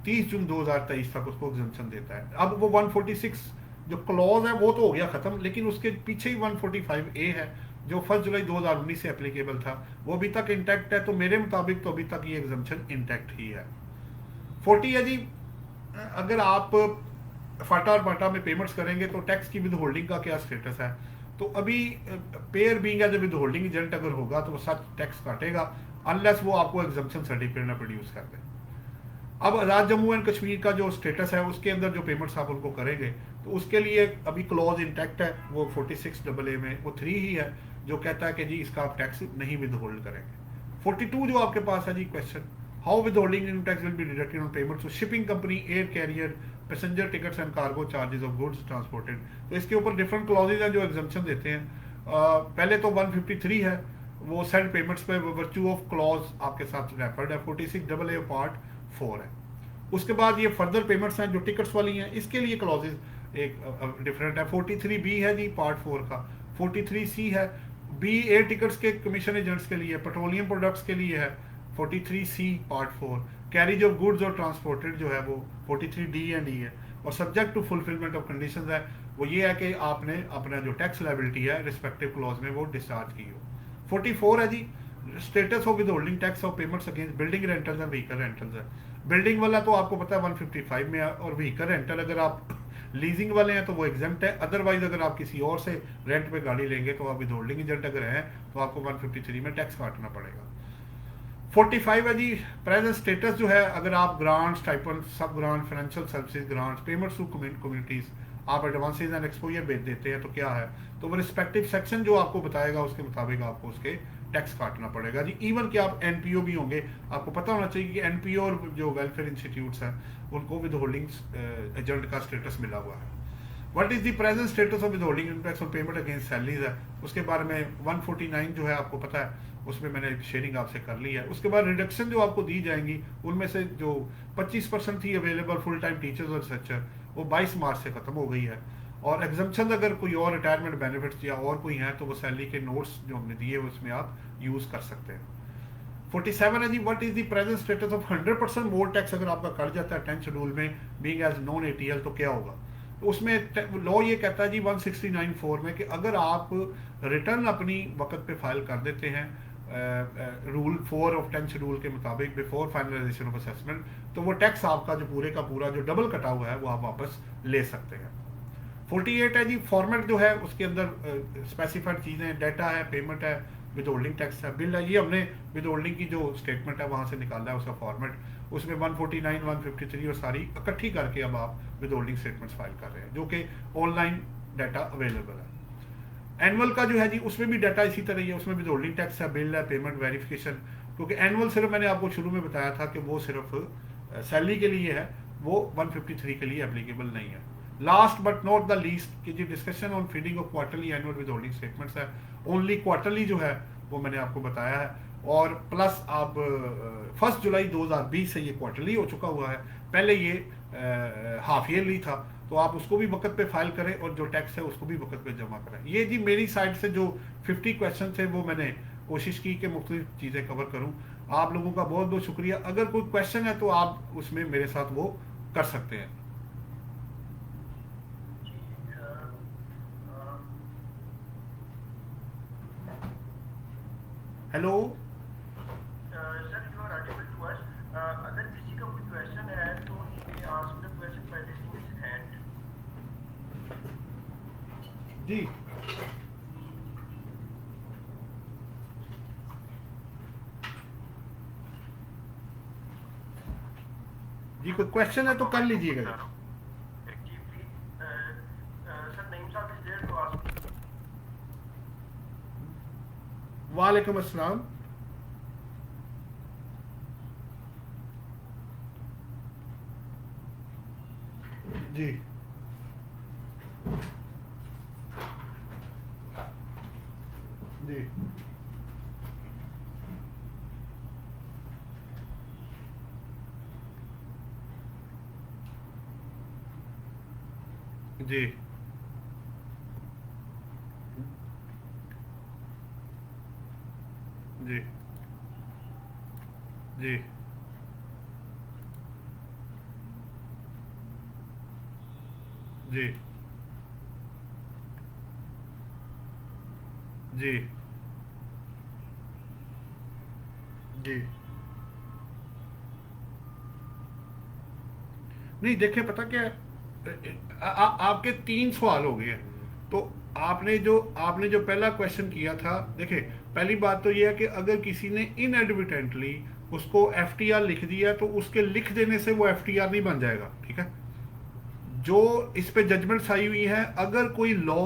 30 जून 2023 तक उसको एग्जम्पशन देता है। अब वो 146 जो क्लॉज है वो तो हो गया खत्म, लेकिन उसके पीछे ही 145A है जो 1 जुलाई 2019 से एप्लीकेबल था, वो अभी तक इंटैक्ट है। तो मेरे मुताबिक तो अभी तक ये एग्जम्पशन इंटैक्ट ही है। 40 है जी, अगर आप फाटा और बाटा में पेमेंट्स करेंगे तो टैक्स की विद होल्डिंग का क्या स्टेटस है। तो अभी payer being as a withholding agent अगर होगा तो वो सच टैक्स काटेगा अनलेस वो आपको एग्जम्पशन सर्टिफिकेट ना प्रोड्यूस कर दे। अब आज़ाद जम्मू एंड कश्मीर का जो स्टेटस है उसके अंदर जो पेमेंट्स आप उनको करेंगे तो उसके लिए अभी क्लॉज इंटैक्ट है, वो 46AA में वो 3 ही है जो कहता है कि जी इसका आप टैक्स नहीं विद होल्ड करेंगे। 42 जो आपके पास है जी question, how withholding in tax will be deducted on payments of shipping company, air carrier, passenger tickets and cargo charges of goods transported. तो इसके ऊपर डिफरेंट क्लॉजेज हैं जो एग्जम्पशन देते हैं। पहले तो 153 है, वो सेंड पेमेंट्स पे वर्च्यू ऑफ क्लॉज आपके साथ रेफर्ड है, 46AA पार्ट 4 है। उसके बाद ये फर्दर पेमेंट्स हैं जो टिकट्स वाली हैं, इसके लिए क्लॉजेज एक डिफरेंट है। 43B है जी पार्ट 4 का, 43C है B एयर टिकट्स के कमीशन एजेंट्स के लिए, पेट्रोलियम प्रोडक्ट्स के लिए है 43C part 4, carriage of goods और ट्रांसपोर्टेड जो है वो 43D एंड E है, और subject to fulfilment of conditions है वो ये है कि आपने अपना जो टैक्स लायबिलिटी है रिस्पेक्टिव क्लॉज में वो डिस्चार्ज की हो। 44 है जी, status of withholding tax of payments against building rentals and vehicle rentals है। बिल्डिंग वाला तो आपको पता है 155 में है, और व्हीकल रेंटल अगर आप लीजिंग वाले हैं तो वो एग्जेम्प्ट है। अदरवाइज अगर आप किसी और से रेंट पे गाड़ी लेंगे तो आप विद होल्डिंग एजेंट अगर हैं तो आपको 153 में टैक्स काटना पड़ेगा। 45 है जी, प्रेजेंट स्टेटस जो है, अगर आप grant, stipend, sub grant, financial services grant, payments to communities, आप एडवांसेज एंड एक्सपोजर भेज देते हैं तो क्या है, तो वो रिस्पेक्टिव सेक्शन जो आपको बताएगा उसके मुताबिक आपको उसके टैक्स काटना पड़ेगा जी। इवन कि आप एनपीओ भी होंगे, आपको पता होना चाहिए कि एनपीओ और जो वेलफेयर इंस्टीट्यूट्स हैं उनको विद होल्डिंग्स एजेंट का स्टेटस मिला हुआ है। What is the present status of withholding income tax on payment against salaries है, उसके बारे में 149 जो है आपको पता है, उसमें मैंने एक शेयरिंग आपसे कर ली है। उसके बाद रिडक्शन जो आपको दी जाएंगी उनमें से जो 25% थी अवेलेबल फुल टाइम टीचर्स और रिसर्चर, वो 22 मार्च से खत्म हो गई है। और एग्जाम्पशन अगर कोई और रिटायरमेंट बेनिफिट्स या और कोई है तो वो सैलरी के नोट्स जो हमने दिए उसमें आप यूज कर सकते हैं। 47 है जी, what is the present status of 100% more tax अगर आपका कट जाता है 10th शेड्यूल में बीइंग एज नॉन एटीएल तो क्या होगा। तो उसमें लॉ ये कहता है जी 169(4) में कि अगर आप रिटर्न अपनी वक्त पे फाइल कर देते हैं रूल 4 ऑफ 10th शेड्यूल के मुताबिक बिफोर फाइनलाइजेशन ऑफ असेसमेंट, तो वो टैक्स आपका जो पूरे का पूरा जो डबल कटा हुआ है वो आप वापस ले सकते हैं। 48 है जी, फॉर्मेट जो है उसके अंदर स्पेसिफाइड चीज़ें, डाटा है, पेमेंट है, विद होल्डिंग टैक्स है, बिल है। ये हमने विद होल्डिंग की जो स्टेटमेंट है वहाँ से निकाला है उसका फॉर्मेट, उसमें 149, 153 और सारी इकट्ठी करके अब आप विद होल्डिंग स्टेटमेंट्स फाइल कर रहे हैं जो कि ऑनलाइन डाटा अवेलेबल है। एनुअल का जो है जी उसमें भी डाटा इसी तरह ही है, उसमें विद होल्डिंग टैक्स है, बिल है, पेमेंट वेरिफिकेशन, क्योंकि एनुअल सिर्फ मैंने आपको शुरू में बताया था कि वो सिर्फ सैलरी के लिए है, वो 153 के लिए एप्लीकेबल नहीं है। Last but not the least की जो discussion on feeding of quarterly annual with holding statements है, ओनली क्वार्टरली जो है वो मैंने आपको बताया है, और प्लस अब 1 जुलाई 2020 से ये क्वार्टरली हो चुका हुआ है, पहले ये हाफ ईयरली था, तो आप उसको भी वक्त पे फाइल करें और जो टैक्स है उसको भी वक्त पे जमा करें। ये जी मेरी साइड से जो 50 क्वेश्चन थे वो मैंने कोशिश की कि मुख्तलिफ चीज़ें कवर करूं। आप लोगों का बहुत बहुत शुक्रिया। अगर कोई क्वेश्चन है तो आप उसमें मेरे साथ वो कर सकते हैं। Hello sir, you are audible to us. अगर किसी का कोई क्वेश्चन है तो he may ask the question by raising his hand. जी, जी कोई क्वेश्चन है तो कर लीजिएगा। जी प्लीज सर, नईम साहब इज देयर टू आस्क। वालेकुम अस्सलाम। जी जी जी जी जी जी जी जी नहीं देखिए, पता क्या है, आपके 3 सवाल हो गए हैं। तो आपने जो पहला क्वेश्चन किया था, देखिए पहली बात तो यह है कि अगर किसी ने इनएडवर्टेंटली उसको एफटीआर लिख दिया तो उसके लिख देने से वो एफटीआर नहीं बन जाएगा, ठीक है। जो इस पे जजमेंट्स आई हुई है, अगर कोई लॉ,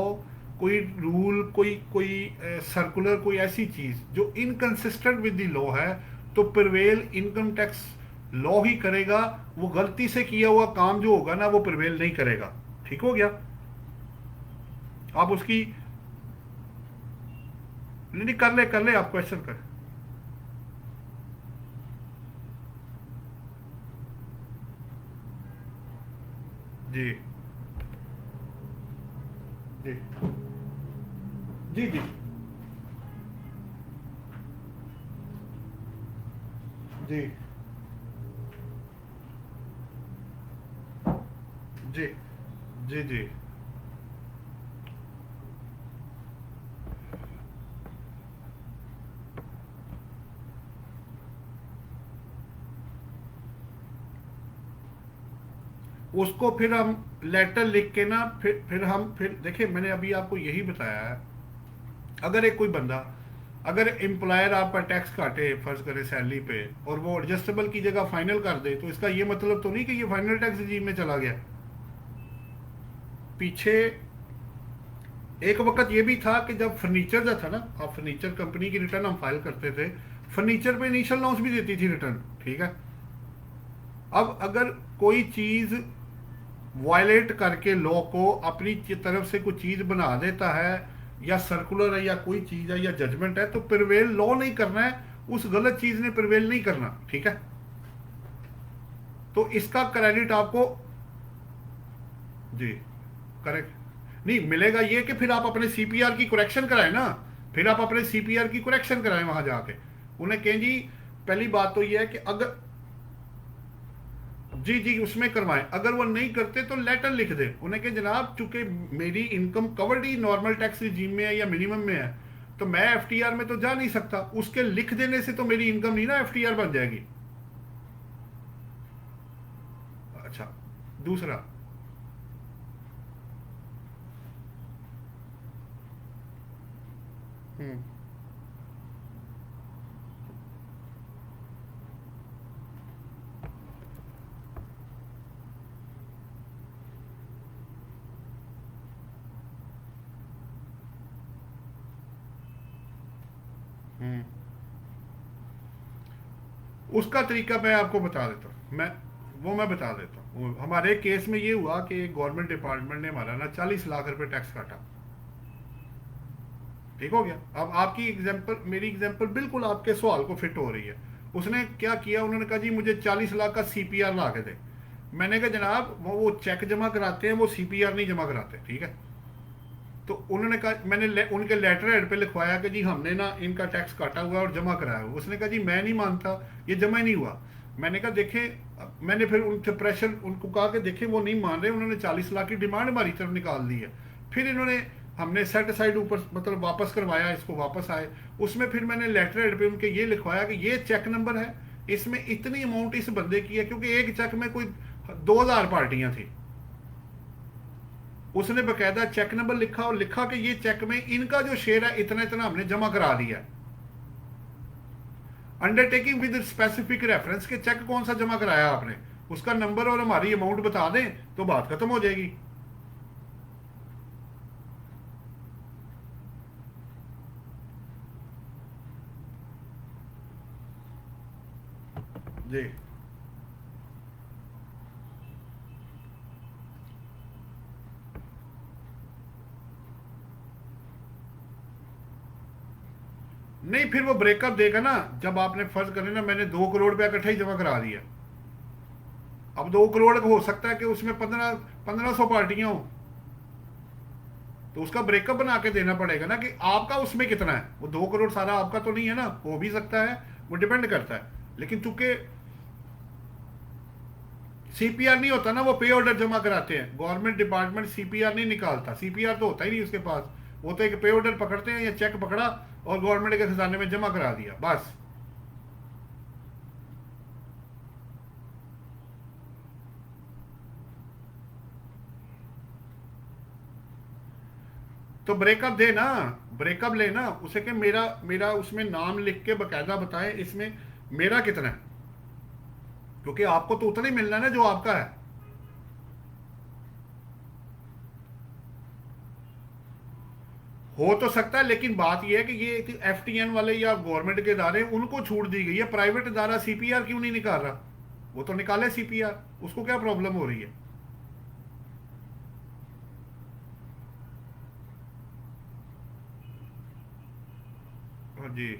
कोई रूल, कोई सर्कुलर, कोई ऐसी चीज जो इनकंसिस्टेंट विद द लॉ है, तो प्रिवेल इनकम टैक्स लॉ ही करेगा। वो गलती से किया हुआ काम जो होगा ना वो प्रिवेल नहीं करेगा। ठीक हो गया। आप उसकी नहीं, कर ले आप क्वेश्चन कर। जी जी जी जी जी जी जी जी उसको फिर हम लेटर लिख के ना फिर देखिए, मैंने अभी आपको यही बताया है। अगर एक कोई बंदा, अगर एम्प्लॉयर आपका टैक्स काटे फर्ज करे सैलरी पे, और वो एडजस्टेबल की जगह फाइनल कर दे, तो इसका ये मतलब तो नहीं कि ये फाइनल टैक्स रिजीम में चला गया। पीछे एक वक्त ये भी था कि जब फर्नीचर जो था ना, आप फर्नीचर कंपनी की रिटर्न हम फाइल करते थे, फर्नीचर पे इनिशियल लॉस भी देती थी रिटर्न, ठीक है। अब अगर कोई चीज़ वायलेट करके लॉ को अपनी तरफ से कोई चीज़ बना देता है, या सर्कुलर है या कोई चीज़ है या जजमेंट है, तो प्रिवेल लॉ नहीं करना है, उस गलत चीज़ ने प्रिवेल नहीं करना, ठीक है। तो इसका क्रेडिट आपको, जी, करेक्ट नहीं मिलेगा। ये कि फिर आप अपने सीपीआर की करेक्शन कराएं ना, फिर आप अपने सीपीआर की करेक्शन कराएं वहां जाके, उन्हें कहें जी पहली बात तो ये है कि अगर, जी जी उसमें करवाएं, अगर वो नहीं करते तो लेटर लिख दे उन्हें कि जनाब चूंकि मेरी इनकम कवर्ड ही नॉर्मल टैक्स रिजीम में है या मिनिमम में है, तो मैं एफटीआर में तो जा नहीं सकता, उसके लिख देने से तो मेरी इनकम नहीं ना एफटीआर बन जाएगी। अच्छा, दूसरा, हम्म हम्म उसका तरीका मैं आपको बता देता हूँ, मैं बता देता हूँ। हमारे केस में ये हुआ कि गवर्नमेंट डिपार्टमेंट ने हमारा ना 40 लाख रुपए टैक्स काटा, ठीक हो गया। अब आपकी एग्जांपल, मेरी एग्जांपल बिल्कुल आपके सवाल को फिट हो रही है। उसने क्या किया, उन्होंने कहा जी मुझे 40 लाख का सीपीआर ला के दे। मैंने कहा जनाब वो चेक जमा कराते हैं, वो सीपीआर नहीं जमा कराते, ठीक है। तो उन्होंने कहा, मैंने उनके लेटर हेड पे लिखवाया कि जी हमने ना इनका टैक्स काटा हुआ और जमा कराया हुआ। उसने कहा जी मैं नहीं मानता, ये जमा ही नहीं हुआ। मैंने कहा देखें, मैंने फिर उनसे प्रेशर उनको कहा कि देखें वो नहीं मान रहे, उन्होंने 40 लाख की डिमांड हमारी तरफ निकाल दी है। फिर इन्होंने, हमने सेट साइड ऊपर मतलब वापस करवाया, इसको वापस आए। उसमें फिर मैंने लेटर हेड पे उनके ये लिखवाया कि ये चेक नंबर है, इसमें इतनी अमाउंट इस बंदे की है, क्योंकि एक चेक में कोई 2000 पार्टियां थी। उसने बकायदा चेक नंबर लिखा और लिखा कि ये चेक में इनका जो शेयर है इतना इतना हमने जमा करा दिया। अंडरटेकिंग विद स्पेसिफिक रेफरेंस के चेक कौन सा जमा कराया आपने, उसका नंबर और हमारी अमाउंट बता दें तो बात खत्म हो जाएगी। जी नहीं, फिर वो ब्रेकअप देगा ना। जब आपने फर्ज करें ना, मैंने 2 करोड़ रुपया इकट्ठा ही जमा करा दिया, अब 2 करोड़ हो सकता है कि उसमें 1500 पार्टियां हो, तो उसका ब्रेकअप बना के देना पड़ेगा ना कि आपका उसमें कितना है। वो 2 करोड़ सारा आपका तो नहीं है ना, हो भी सकता है, वो डिपेंड करता है। लेकिन चूंकि सीपीआर नहीं होता ना, वो पे ऑर्डर जमा कराते हैं, गवर्नमेंट डिपार्टमेंट सीपीआर नहीं निकालता, सीपीआर तो होता ही नहीं उसके पास। वो तो एक पे ऑर्डर पकड़ते हैं या चेक पकड़ा और गवर्नमेंट के खजाने में जमा करा दिया, बस। तो ब्रेकअप दे ना, ब्रेकअप ले ना उसे कि मेरा मेरा उसमें नाम लिख के बकायदा बताए इसमें मेरा कितना है, क्योंकि आपको तो उतना ही मिलना है ना जो आपका है। हो तो सकता है, लेकिन बात यह है कि ये एफटीएन वाले या गवर्नमेंट के इदारे उनको छूट दी गई है, प्राइवेट इदारा सीपीआर क्यों नहीं निकाल रहा? वो तो निकाले सीपीआर, उसको क्या प्रॉब्लम हो रही है? हाँ जी,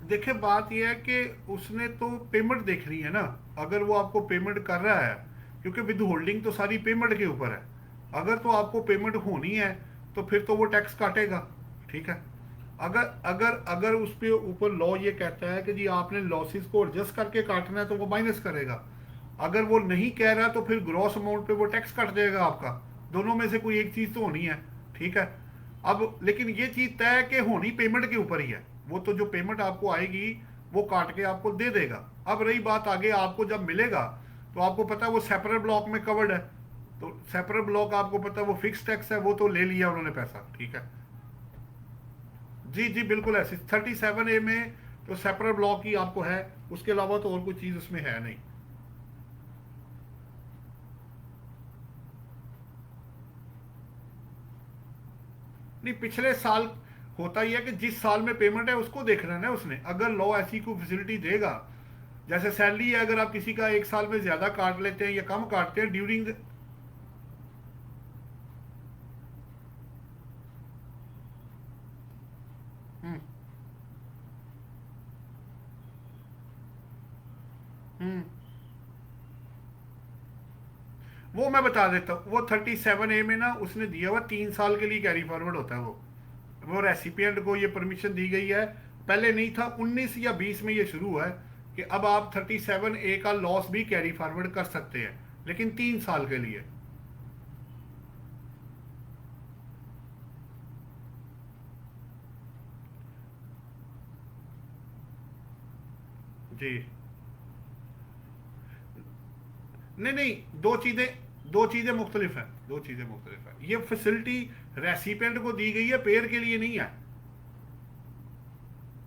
देखिए बात यह है कि उसने तो पेमेंट देखनी है ना। अगर वो आपको पेमेंट कर रहा है, क्योंकि विद होल्डिंग तो सारी पेमेंट के ऊपर है, अगर तो आपको पेमेंट होनी है तो फिर तो वो टैक्स काटेगा, ठीक है। अगर अगर अगर उस पे ऊपर लॉ ये कहता है कि जी आपने लॉसेस को एडजस्ट करके काटना है तो वो माइनस करेगा। अगर वो नहीं कह रहा तो फिर ग्रॉस अमाउंट पे वो टैक्स कट जाएगा आपका। दोनों में से कोई एक चीज़ तो होनी है, ठीक है। अब लेकिन ये चीज़ तय है कि होनी पेमेंट के ऊपर ही है, वो तो जो पेमेंट आपको आएगी वो काट के आपको दे देगा। अब रही बात आगे आपको जब मिलेगा, तो आपको पता है वो सेपरेट ब्लॉक में कवर्ड है, तो सेपरेट ब्लॉक आपको पता है वो फिक्स टैक्स है, वो तो ले लिया उन्होंने पैसा, ठीक है। जी जी बिल्कुल ऐसे 37A में तो सेपरेट ब्लॉक ही आपको है, उसके अलावा तो और कोई चीज़ उसमें है नहीं। नहीं, पिछले साल होता ही है कि जिस साल में पेमेंट है उसको देखना है ना उसने। अगर लॉ ऐसी कोई फैसिलिटी देगा, जैसे सैलरी है, अगर आप किसी का एक साल में ज्यादा काट लेते हैं या कम काटते हैं ड्यूरिंग। हम्म हम्म वो मैं बता देता हूँ, वो 37A में ना उसने दिया हुआ 3 साल के लिए कैरी फॉरवर्ड होता है वो रेसिपिएंट को ये परमिशन दी गई है। पहले नहीं था, 19 या 20 में ये शुरू हुआ है कि अब आप 37A का लॉस भी कैरी फॉरवर्ड कर सकते हैं, लेकिन 3 साल के लिए। जी नहीं नहीं, दो चीज़ें मुख्तलिफ हैं, दो चीज़ें मुख्तलिफ हैं। ये फैसिलिटी रेसिपिएंट को दी गई है, पेयर के लिए नहीं है।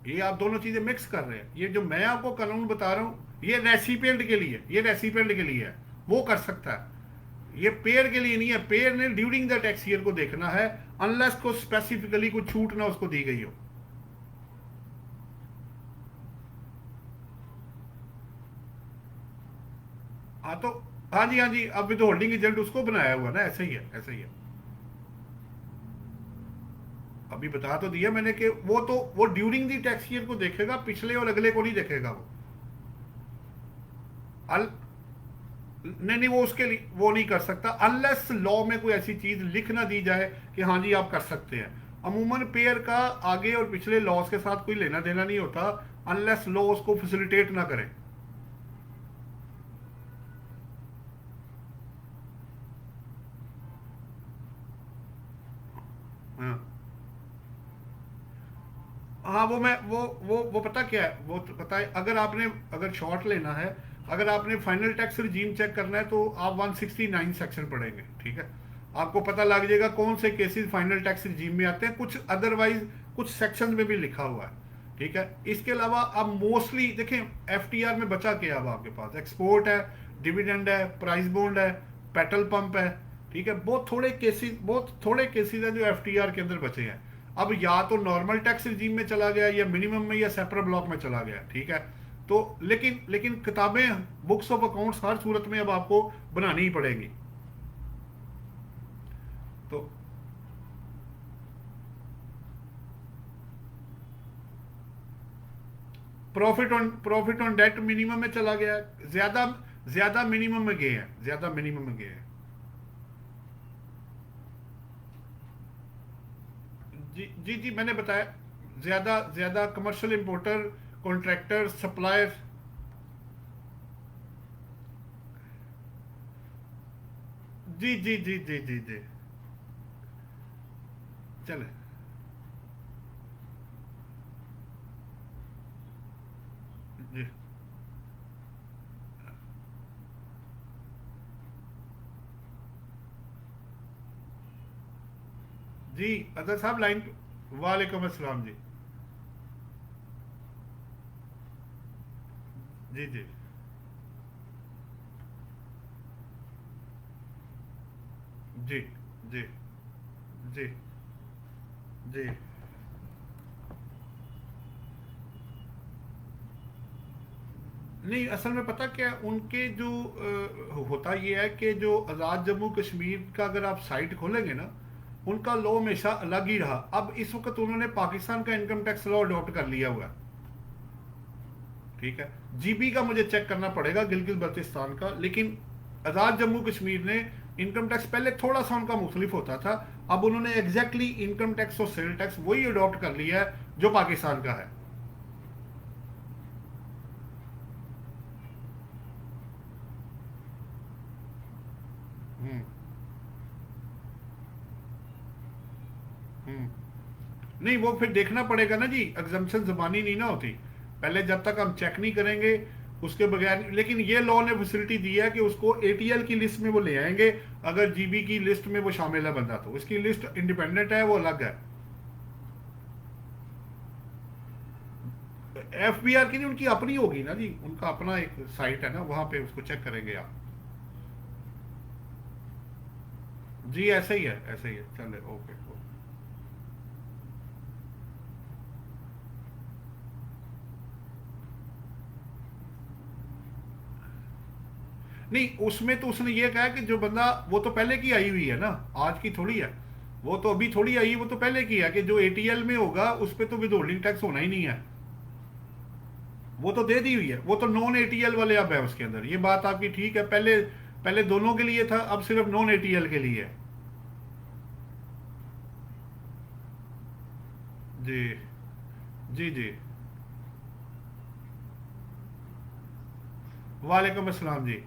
ये आप दोनों चीज़ें मिक्स कर रहे हैं। ये जो मैं आपको कानून बता रहा हूँ ये रेसिपिएंट के लिए, ये रेसिपिएंट के लिए है, वो कर सकता है। ये पेयर के लिए नहीं है, पेयर ने ड्यूरिंग द टैक्स ईयर को देखना है, अनलेस को स्पेसिफिकली कोई छूट ना उसको दी गई हो। हाँ तो हाँ जी हाँ जी, अब विद होल्डिंग एजेंट उसको बनाया हुआ ना, ऐसे ही है, ऐसे ही है। अभी बता तो दिया मैंने कि वो ड्यूरिंग दी टैक्स ईयर को देखेगा, पिछले और अगले को नहीं देखेगा वो। अल नहीं नहीं, वो उसके लिए वो नहीं कर सकता अनलेस लॉ में कोई ऐसी चीज लिख ना दी जाए कि हाँ जी आप कर सकते हैं। अमूमन पेयर का आगे और पिछले लॉस के साथ कोई लेना देना नहीं होता, अनलेस लॉ उसको फैसिलिटेट ना करे। हाँ हाँ, वो पता क्या है, वो तो पता है। अगर शॉर्ट लेना है, अगर आपने फाइनल टैक्स रिजीम चेक करना है तो आप 169 सेक्शन पढ़ेंगे, ठीक है। आपको पता लग जाएगा कौन से केसेस फाइनल टैक्स रिजीम में आते हैं, कुछ अदरवाइज कुछ सेक्शन में भी लिखा हुआ है, ठीक है। इसके अलावा अब मोस्टली देखें एफटीआर में बचा क्या, अब आपके पास एक्सपोर्ट है, डिविडेंड है, प्राइस बॉन्ड है, पेट्रोल पंप है, ठीक है। बहुत थोड़े केसेस हैं जो एफटीआर के अंदर बचे हैं। अब या तो नॉर्मल टैक्स रिजीम में चला गया, या मिनिमम में, या सेपरेट ब्लॉक में चला गया, ठीक है। तो लेकिन लेकिन किताबें, बुक्स ऑफ अकाउंट्स हर सूरत में अब आपको बनानी ही पड़ेगी। तो प्रॉफिट ऑन डेट मिनिमम में चला गया है, ज्यादा ज्यादा मिनिमम में गए हैं, ज्यादा मिनिमम में गए हैं। जी जी जी, मैंने बताया, ज्यादा ज्यादा कमर्शियल इंपोर्टर, कॉन्ट्रैक्टर, सप्लायर। जी जी जी जी जी जी, चले। जी जी, अदर साहब लाइन। वालेकुम अस्सलाम जी। जी जी जी जी जी जी। नहीं, असल में पता क्या है, उनके जो होता ये है कि जो आज़ाद जम्मू कश्मीर का अगर आप साइट खोलेंगे ना, उनका लॉ हमेशा अलग ही रहा। अब इस वक्त उन्होंने पाकिस्तान का इनकम टैक्स लॉ अडॉप्ट कर लिया हुआ है, ठीक है। जीबी का मुझे चेक करना पड़ेगा, गिलगित बल्तिस्तान का, लेकिन आज़ाद जम्मू कश्मीर ने इनकम टैक्स पहले थोड़ा सा उनका मुख्तलिफ होता था, अब उन्होंने एग्जैक्टली इनकम टैक्स और सेल टैक्स वही अडॉप्ट कर लिया है जो पाकिस्तान का है। नहीं, वो फिर देखना पड़ेगा ना जी, एग्जम्पशन ज़बानी नहीं ना होती, पहले जब तक हम चेक नहीं करेंगे उसके बगैर। लेकिन ये लॉ ने फैसिलिटी दी है कि उसको एटीएल की लिस्ट में वो ले आएंगे, अगर जीबी की लिस्ट में वो शामिल है बंदा, तो इसकी लिस्ट इंडिपेंडेंट है, वो अलग है। एफबीआर की नहीं, उनकी अपनी होगी ना जी, उनका अपना एक साइट है ना, वहां पे उसको चेक करेंगे आप। जी ऐसा ही है, ऐसा ही है, चले ओके। नहीं, उसमें तो उसने ये कहा कि जो बंदा, वो तो पहले की आई हुई है ना, आज की थोड़ी है, वो तो अभी थोड़ी आई, वो तो पहले की है कि जो एटीएल में होगा उस पर तो विद होल्डिंग टैक्स होना ही नहीं है, वो तो दे दी हुई है, वो तो नॉन एटीएल वाले अब है उसके अंदर। ये बात आपकी ठीक है, पहले पहले दोनों के लिए था, अब सिर्फ नॉन एटीएल के लिए है। जी जी जी। वालेकुम अस्सलाम जी।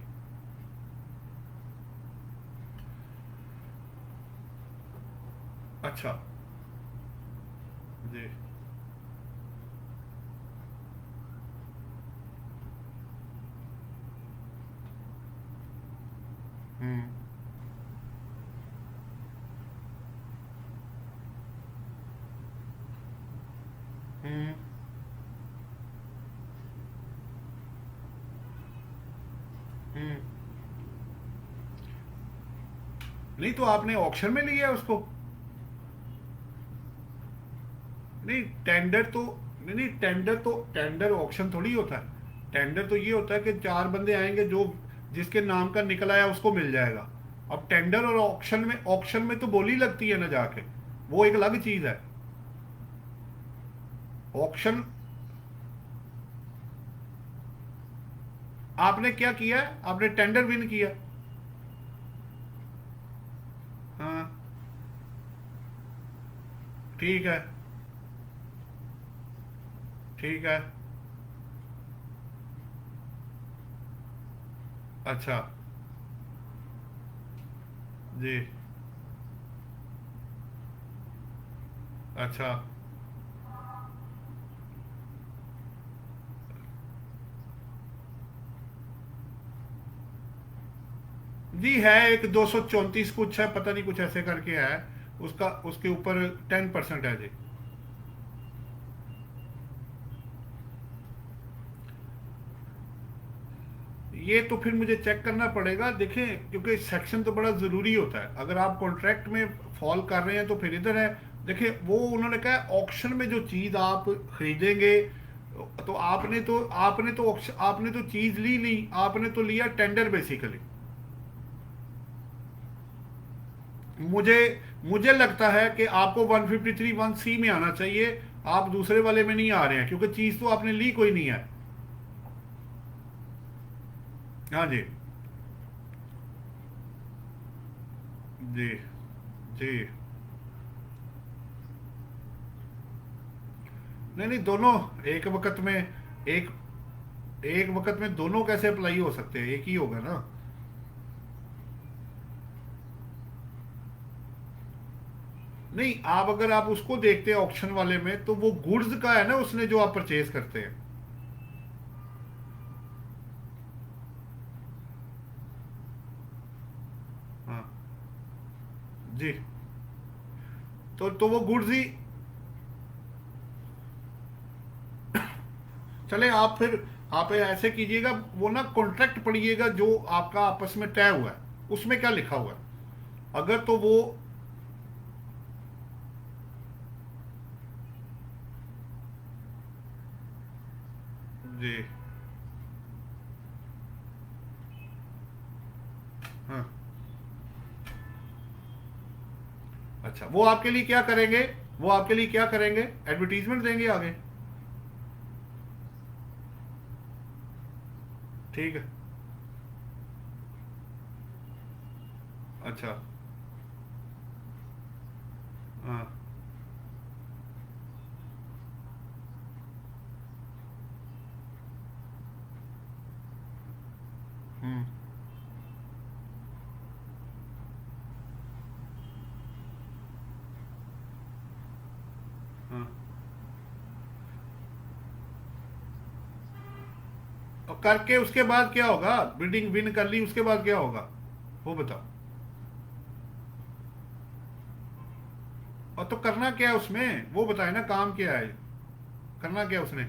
अच्छा। जी। हम्म हम्म हम्म। नहीं, तो आपने ऑक्शन में लिया है उसको? नहीं, टेंडर तो, नहीं नहीं, टेंडर तो, टेंडर ऑक्शन थोड़ी होता है। टेंडर तो ये होता है कि चार बंदे आएंगे, जो जिसके नाम का निकल आया उसको मिल जाएगा। अब टेंडर और ऑक्शन में, ऑक्शन में तो बोली लगती है ना जाके, वो एक अलग चीज है। ऑक्शन, आपने क्या किया है, आपने टेंडर विन किया। हाँ, ठीक है, ठीक है। अच्छा। जी। अच्छा। जी है, एक 234 कुछ है, पता नहीं कुछ ऐसे करके है उसका, उसके ऊपर 10% है जी। ये तो फिर मुझे चेक करना पड़ेगा, देखें, क्योंकि सेक्शन तो बड़ा ज़रूरी होता है। अगर आप कॉन्ट्रैक्ट में फॉल कर रहे हैं तो फिर इधर है। देखिए, वो उन्होंने कहा ऑक्शन में जो चीज़ आप खरीदेंगे, तो आपने तो चीज़ ली नहीं, आपने तो लिया टेंडर बेसिकली। मुझे मुझे लगता है कि आपको 153(1) में आना चाहिए, आप दूसरे वाले में नहीं आ रहे हैं, क्योंकि चीज़ तो आपने ली कोई नहीं है। हाँ जी। जी जी। नहीं नहीं, दोनों एक वक्त में, एक एक वक्त में दोनों कैसे अप्लाई हो सकते हैं, एक ही होगा ना। नहीं, आप अगर आप उसको देखते हैं ऑक्शन वाले में, तो वो गुड्स का है ना उसने, जो आप परचेज करते हैं। हाँ जी। तो वो गुड्स ही, चले आप फिर, आप ऐसे कीजिएगा, वो ना कॉन्ट्रैक्ट पढ़िएगा जो आपका आपस में तय हुआ है, उसमें क्या लिखा हुआ है, अगर तो वो। जी। हाँ। अच्छा, वो आपके लिए क्या करेंगे, वो आपके लिए क्या करेंगे, एडवर्टीजमेंट देंगे आगे। ठीक है। अच्छा। हाँ। हम्म। करके उसके बाद क्या होगा? बिडिंग विन कर ली, उसके बाद क्या होगा वो बताओ। और तो करना क्या है उसमें वो बताए ना, काम क्या है, करना क्या है उसने?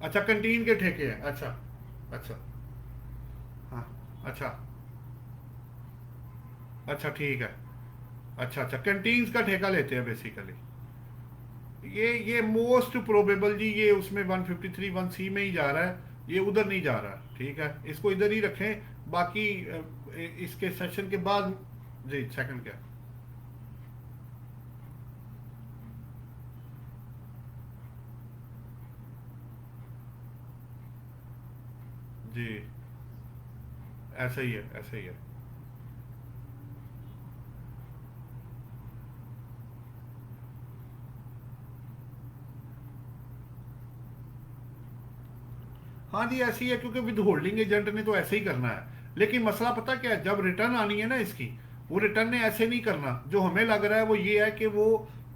अच्छा कैंटीन के ठेके हैं, अच्छा अच्छा, हाँ, अच्छा अच्छा ठीक है, अच्छा अच्छा कैंटीन्स का ठेका लेते हैं बेसिकली। ये मोस्ट प्रोबेबल जी ये उसमें 153 1C में ही जा रहा है, ये उधर नहीं जा रहा, ठीक है, इसको इधर ही रखें। बाकी इसके सेशन के बाद जी सेकंड क्या? जी ऐसा ही है, ऐसा ही है। हाँ जी ऐसी है, क्योंकि विद होल्डिंग एजेंट ने तो ऐसे ही करना है। लेकिन मसला पता क्या है, जब रिटर्न आनी है ना इसकी, वो रिटर्न ने ऐसे नहीं करना। जो हमें लग रहा है वो ये है कि वो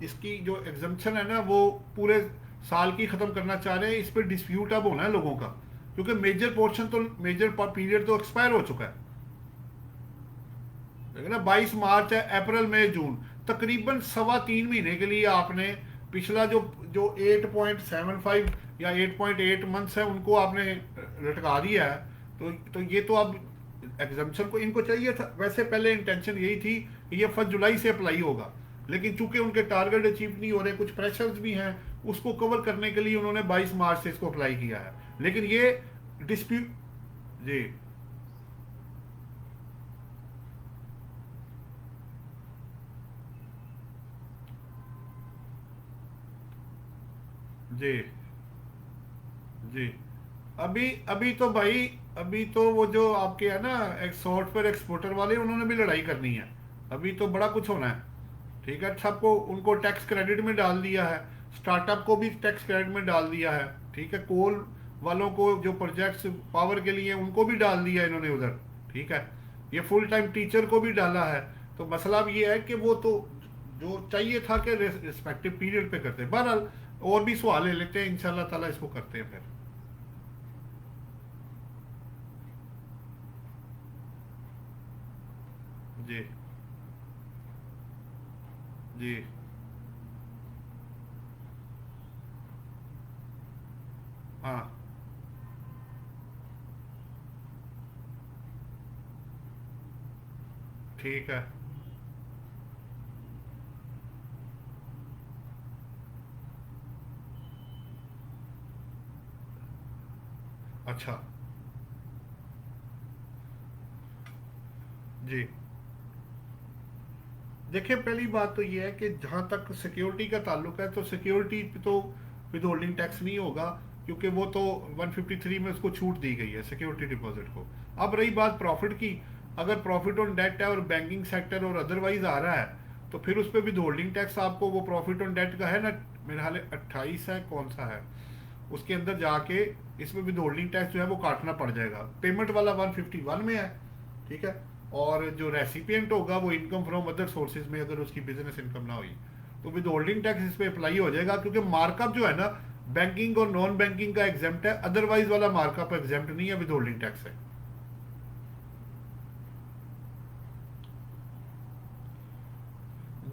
इसकी जो एग्जम्पशन है ना वो पूरे साल की ख़त्म करना चाह रहे हैं। इस पर डिस्प्यूट अब होना है लोगों का, क्योंकि मेजर पोर्शन तो मेजर पीरियड तो एक्सपायर हो चुका है। देखो ना 22 मार्च है, अप्रैल मई जून, तकरीबन 3.25 महीने के लिए आपने पिछला जो जो 8.75 या 8.8 मंथ्स है उनको आपने लटका दिया है। तो ये तो अब एग्जाम्पशन को इनको चाहिए था, वैसे पहले इंटेंशन यही थी कि ये 1 जुलाई से अप्लाई होगा, लेकिन चूंकि उनके टारगेट अचीव नहीं हो रहे, कुछ प्रेशर्स भी हैं, उसको कवर करने के लिए उन्होंने 22 मार्च से इसको अप्लाई किया है। लेकिन ये डिस्प्यूट जी जी जी अभी अभी तो भाई, अभी तो वो जो आपके है ना सॉफ्टवेयर एक्सपोर्टर वाले, उन्होंने भी लड़ाई करनी है। अभी तो बड़ा कुछ होना है, ठीक है। सबको उनको टैक्स क्रेडिट में डाल दिया है, स्टार्टअप को भी टैक्स क्रेडिट में डाल दिया है, ठीक है। कोल वालों को जो प्रोजेक्ट्स पावर के लिए उनको भी डाल दिया इन्होंने उधर, ठीक है। ये फुल टाइम टीचर को भी डाला है। तो मसला अब ये है कि वो तो जो चाहिए था कि रिस्पेक्टिव पीरियड पे करते। बहरहाल और भी सवाल ले लेते हैं, इंशाल्लाह ताला इसको करते हैं फिर। जी जी हाँ ठीक है, अच्छा जी। देखिए पहली बात तो ये है कि जहाँ तक सिक्योरिटी का ताल्लुक है, तो सिक्योरिटी पे तो विद होल्डिंग टैक्स नहीं होगा, क्योंकि वो तो 153 में उसको छूट दी गई है सिक्योरिटी डिपॉजिट को। अब रही बात प्रॉफिट की, अगर प्रॉफिट ऑन डेट है और बैंकिंग सेक्टर और अदरवाइज आ रहा है, तो फिर उस पर विद होल्डिंग टैक्स आपको वो प्रॉफिट ऑन डेट का है ना, मेरे हाल 28 है, कौन सा है, उसके अंदर जाके इसमें विद होल्डिंग टैक्स जो है वो काटना पड़ जाएगा। पेमेंट वाला 151 में है, ठीक है। और जो रेसिपिएंट होगा वो इनकम फ्रॉम अदर सोर्सेज में, अगर उसकी बिजनेस इनकम ना हुई तो विद होल्डिंग टैक्स इस पे अप्लाई हो जाएगा, क्योंकि मार्कअप जो है ना बैंकिंग और नॉन बैंकिंग का एग्जेम्प्ट है, अदरवाइज वाला मार्कअप एग्जेम्प्ट नहीं है, विद होल्डिंग टैक्स है।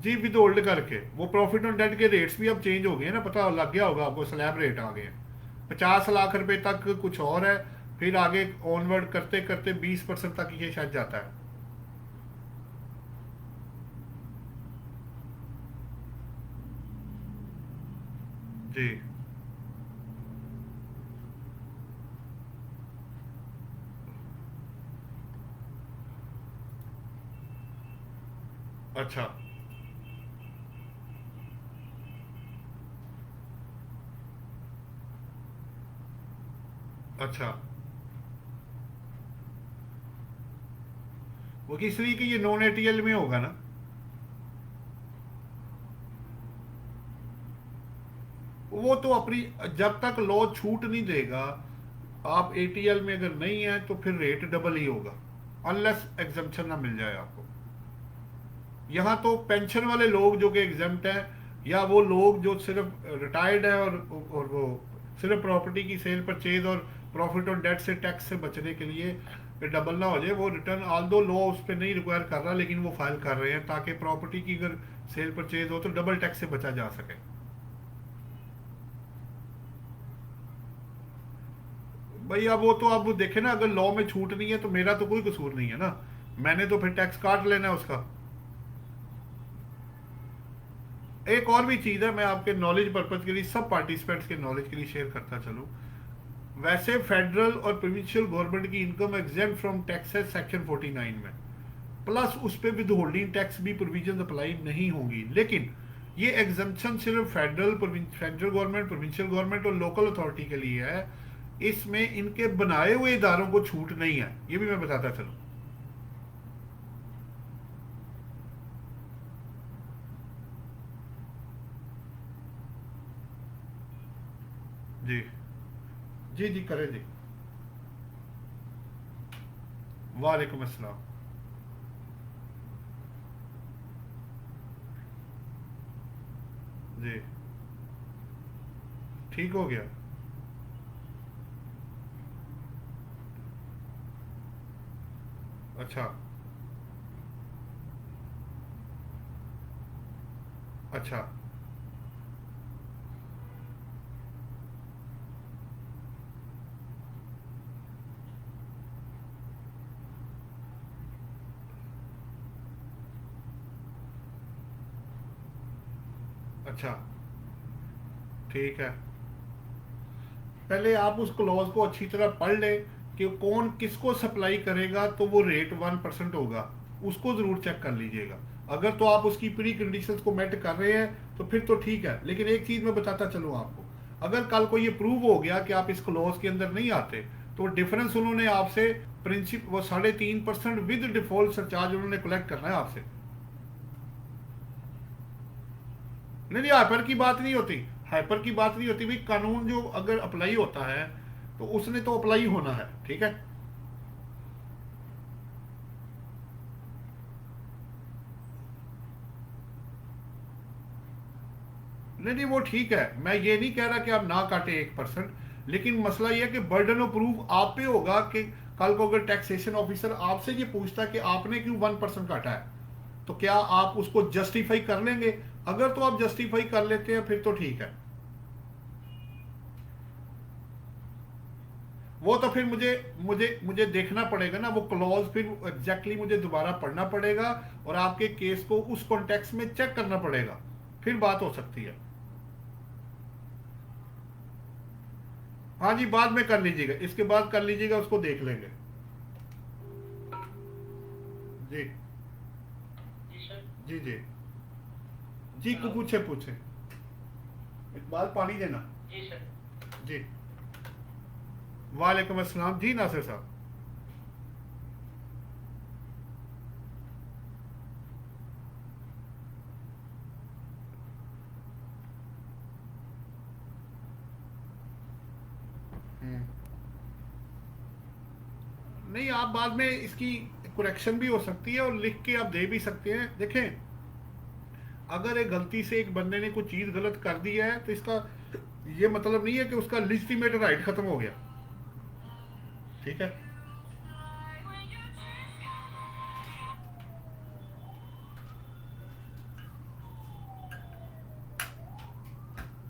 जी विद होल्ड करके वो प्रॉफिट ऑन डेट के रेट्स भी अब चेंज हो गए हैं ना, पता लग गया होगा आपको, स्लैब रेट आ गए हैं। 50 लाख रुपए तक कुछ और है, फिर आगे ऑनवर्ड करते करते 20% तक ये शायद जाता है। जी अच्छा अच्छा, वो इसलिए कि ये नॉन एटीएल में होगा ना। वो तो अपनी, जब तक लॉ छूट नहीं देगा, आप एटीएल में अगर नहीं है तो फिर रेट डबल ही होगा, अनलेस एग्जम्पशन ना मिल जाए आपको। यहाँ तो पेंशन वाले लोग जो कि एग्जम्प्ट हैं, या वो लोग जो सिर्फ रिटायर्ड है और वो सिर्फ प्रॉपर्टी की सेल परचेज और प्रॉफिट ऑन डेट से टैक्स से बचने के लिए डबल ना हो जाए, वो रिटर्न ऑल दो लॉ उस पर नहीं रिक्वायर कर रहा, लेकिन वो फाइल कर रहे हैं ताकि प्रॉपर्टी की अगर सेल परचेज हो तो डबल टैक्स से बचा जा सके। भाई अब वो तो आप वो देखे ना, अगर लॉ में छूट नहीं है तो मेरा तो कोई कसूर नहीं है ना, मैंने तो फिर टैक्स काट लेना है उसका। एक और भी चीज़ है, मैं आपके नॉलेज पर्पज के लिए, सब पार्टिसिपेंट्स के नॉलेज के लिए शेयर करता चलूँ। वैसे फेडरल और प्रोविंशियल गवर्नमेंट की इनकम एग्जेम्प्ट फ्रॉम टैक्स है सेक्शन 49 में, प्लस उस पर विद होल्डिंग टैक्स भी प्रोविजन अप्लाई नहीं होंगी, लेकिन ये एग्जम्पशन सिर्फ फेडरल गवर्नमेंट, प्रोविंशियल गवर्नमेंट और लोकल अथॉरिटी के लिए है। इसमें इनके बनाए हुए इदारों को छूट नहीं है, ये भी मैं बताता चलूँ। जी जी जी करें जी। वालेकुम अस्सलाम। जी ठीक हो गया। अच्छा अच्छा अच्छा ठीक है। पहले आप उस क्लॉज को अच्छी तरह पढ़ लें कि कौन किसको सप्लाई करेगा, तो वो रेट 1% होगा, उसको ज़रूर चेक कर लीजिएगा। अगर तो आप उसकी प्री कंडीशंस को मेट कर रहे हैं तो फिर तो ठीक है, लेकिन एक चीज़ मैं बताता चलूँ आपको, अगर कल को ये प्रूव हो गया कि आप इस क्लॉज के अंदर नहीं आते, तो डिफरेंस उन्होंने आपसे प्रिंसिप वो 3.5% विद डिफॉल्ट सरचार्ज उन्होंने कलेक्ट करना है आपसे। नहीं नहीं, हाइपर की बात नहीं होती, हाइपर की बात नहीं होती भाई, कानून जो अगर अप्लाई होता है तो उसने तो अप्लाई होना है, ठीक है। नहीं नहीं वो ठीक है, मैं ये नहीं कह रहा कि आप ना काटे 1%, लेकिन मसला ये है कि बर्डन ऑफ प्रूफ आप पे होगा कि कल को अगर टैक्सेशन ऑफिसर आपसे ये पूछता कि आपने क्यों 1% काटा है, तो क्या आप उसको जस्टिफाई कर लेंगे? अगर तो आप जस्टिफाई कर लेते हैं फिर तो ठीक है। वो तो फिर मुझे मुझे मुझे देखना पड़ेगा ना, वो क्लॉज फिर एग्जैक्टली मुझे दोबारा पढ़ना पड़ेगा और आपके केस को उस कॉन्टेक्स्ट में चेक करना पड़ेगा, फिर बात हो सकती है। हाँ जी, बाद में कर लीजिएगा, इसके बाद कर लीजिएगा, उसको देख लेंगे। जी जी जी जी को पूछे पूछे, इकबाल पानी देना। जी वालेकुम अस्सलाम जी नासिर साहब। नहीं, आप बाद में इसकी करेक्शन भी हो सकती है और लिख के आप दे भी सकते हैं। देखें, अगर एक गलती से एक बंदे ने कोई चीज़ गलत कर दी है तो इसका ये मतलब नहीं है कि उसका लिजिटिमेट राइट खत्म हो गया, ठीक है।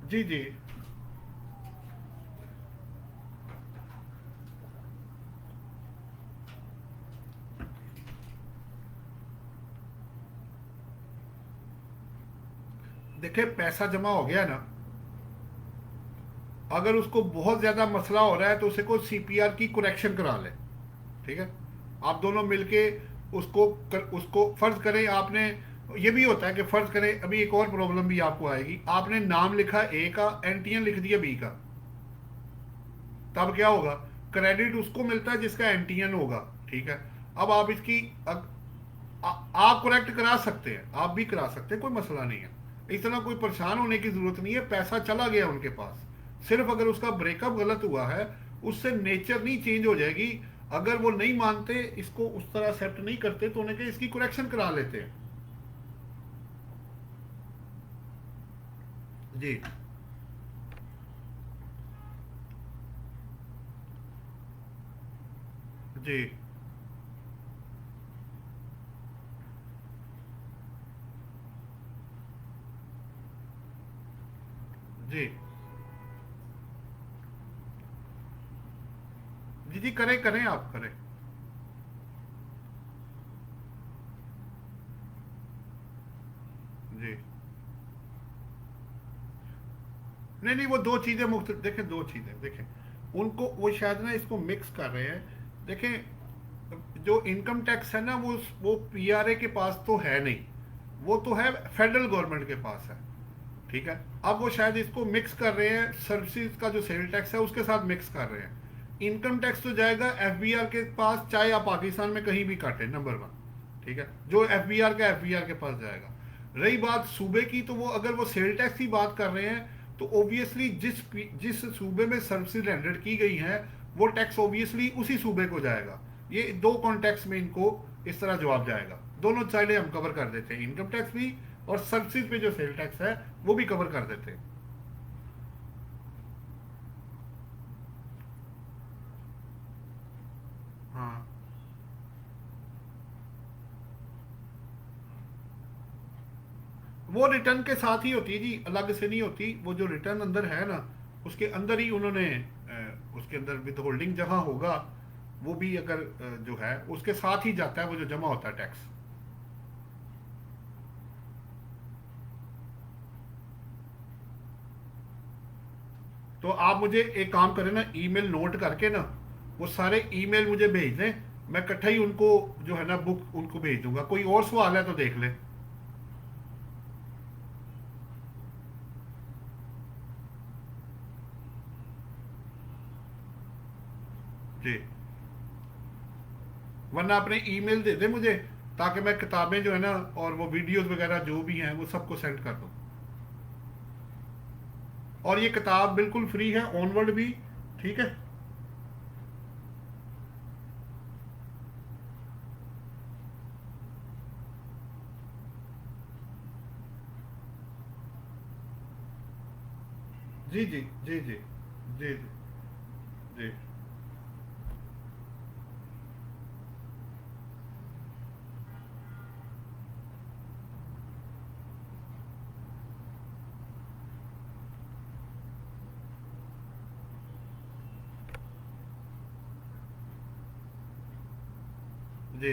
जी जी देखिए, पैसा जमा हो गया ना, अगर उसको बहुत ज़्यादा मसला हो रहा है तो उसे को सीपीआर की करेक्शन करा ले, ठीक है। आप दोनों मिलके उसको फर्ज करें, आपने ये भी होता है कि फर्ज करें, अभी एक और प्रॉब्लम भी आपको आएगी, आपने नाम लिखा ए का, एंटीएन लिख दिया बी का, तब क्या होगा? क्रेडिट उसको मिलता है जिसका एंटीएन होगा, ठीक है। अब आप इसकी आप करेक्ट करा सकते हैं, आप भी करा सकते हैं, कोई मसला नहीं है, इतना कोई परेशान होने की जरूरत नहीं है। पैसा चला गया उनके पास, सिर्फ अगर उसका ब्रेकअप गलत हुआ है उससे नेचर नहीं चेंज हो जाएगी। अगर वो नहीं मानते, इसको उस तरह एक्सेप्ट नहीं करते, तो उन्हें इसकी करेक्शन करा लेते हैं। जी जी जी जी जी, करें करें, आप करें। जी नहीं नहीं, वो दो चीज़ें मुख्त, देखें दो चीज़ें देखें, उनको वो शायद ना इसको मिक्स कर रहे हैं। देखें, जो इनकम टैक्स है ना वो पीआरए के पास तो है नहीं, वो तो है फेडरल गवर्नमेंट के पास है। ठीक है, अब वो शायद इसको मिक्स कर रहे हैं, सर्विसेज का जो सेल टैक्स है उसके साथ मिक्स कर रहे हैं। इनकम टैक्स तो जाएगा एफबीआर के पास, चाहे आप पाकिस्तान में कहीं भी काटें, नंबर वन। ठीक है, जो एफबीआर का एफबीआर के पास जाएगा। रही बात सूबे की, तो वो अगर वो सेल टैक्स की बात कर रहे हैं तो ओबियसली जिस सूबे में सर्विसेज रेंडर की गई हैं वो टैक्स ओबियसली उसी सूबे को जाएगा। ये दो कॉन्टेक्स्ट में इनको इस तरह जवाब जाएगा। दोनों चाइले हम कवर कर देते हैं, इनकम टैक्स भी और सर्विसेज पे जो सेल टैक्स है वो भी कवर कर देते हैं। हाँ, वो रिटर्न के साथ ही होती है जी, अलग से नहीं होती। वो जो रिटर्न अंदर है ना, उसके अंदर ही उन्होंने उसके अंदर विद होल्डिंग जहां होगा वो भी अगर जो है उसके साथ ही जाता है वो जो जमा होता है टैक्स। तो आप मुझे एक काम करें ना, ईमेल नोट करके ना वो सारे ईमेल मुझे भेज दें, मैं इकट्ठा ही उनको जो है ना बुक उनको भेज दूंगा। कोई और सवाल है तो देख ले। जी, वरना अपने ईमेल दे दे मुझे, ताकि मैं किताबें जो है ना और वो वीडियोस वगैरह जो भी हैं वो सबको सेंड कर दूं। और ये किताब बिल्कुल फ्री है, ऑनवर्ड भी। ठीक है। जी जी जी जी जी जी जी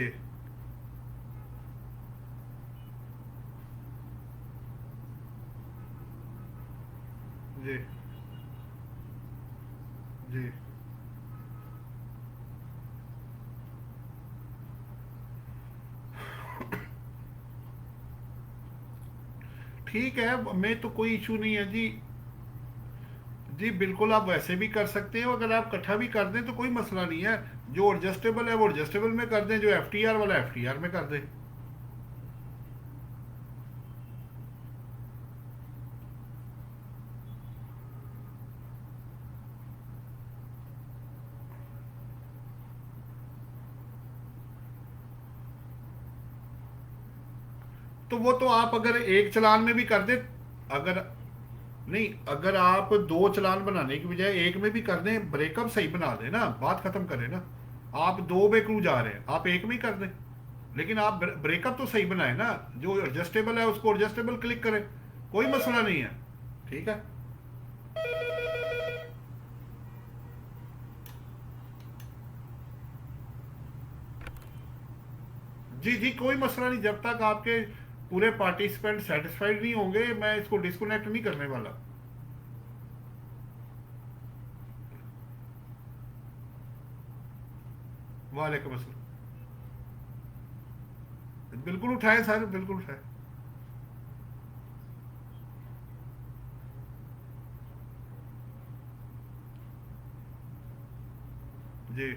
जी जी ठीक है, मैं तो कोई इशू नहीं है जी। जी बिल्कुल, आप वैसे भी कर सकते हो, अगर आप इकट्ठा भी कर दें तो कोई मसला नहीं है। जो एडजस्टेबल है वो एडजस्टेबल में कर दें, जो एफटीआर वाला एफटीआर में कर दें। तो वो तो आप अगर एक चलान में भी कर दे, अगर नहीं, अगर आप दो चलान बनाने की बजाय एक में भी कर दें, ब्रेकअप सही बना दें ना, बात खत्म करें ना। आप दो में क्यों जा रहे हैं, आप एक में ही कर दें। लेकिन आप ब्रेकअप तो सही बनाए ना, जो एडजस्टेबल है उसको एडजस्टेबल क्लिक करें, कोई मसला नहीं है। ठीक है। जी जी, कोई मसला नहीं, जब तक आपके पूरे पार्टिसिपेंट सेटिस्फाइड नहीं होंगे मैं इसको डिस्कनेक्ट नहीं करने वाला। वालेकुम अस्सलाम। बिल्कुल उठाए सर, बिल्कुल उठाए। जी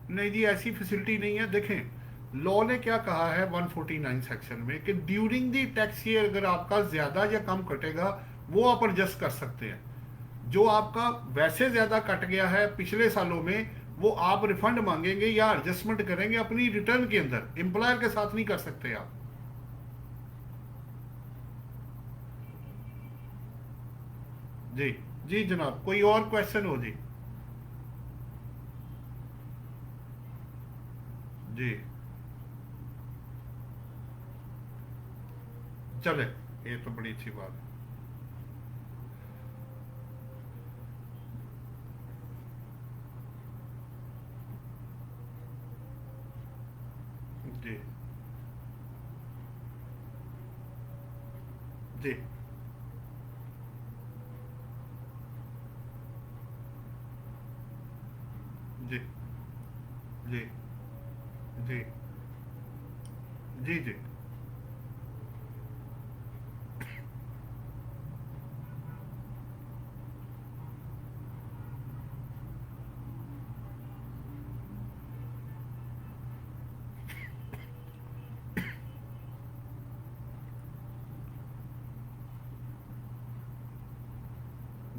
नहीं जी, ऐसी फैसिलिटी नहीं है। देखें, लॉ ने क्या कहा है 149 सेक्शन में कि ड्यूरिंग दी टैक्स ईयर अगर आपका ज्यादा या कम कटेगा वो आप एडजस्ट कर सकते हैं। जो आपका वैसे ज्यादा कट गया है पिछले सालों में वो आप रिफंड मांगेंगे या एडजस्टमेंट करेंगे अपनी रिटर्न के अंदर, एम्प्लॉयर के साथ नहीं कर सकते आप। जी जी जनाब, कोई और क्वेश्चन हो जी? जी चले, ये तो बड़ी अच्छी बात है। जी जी जी जी जी जी जी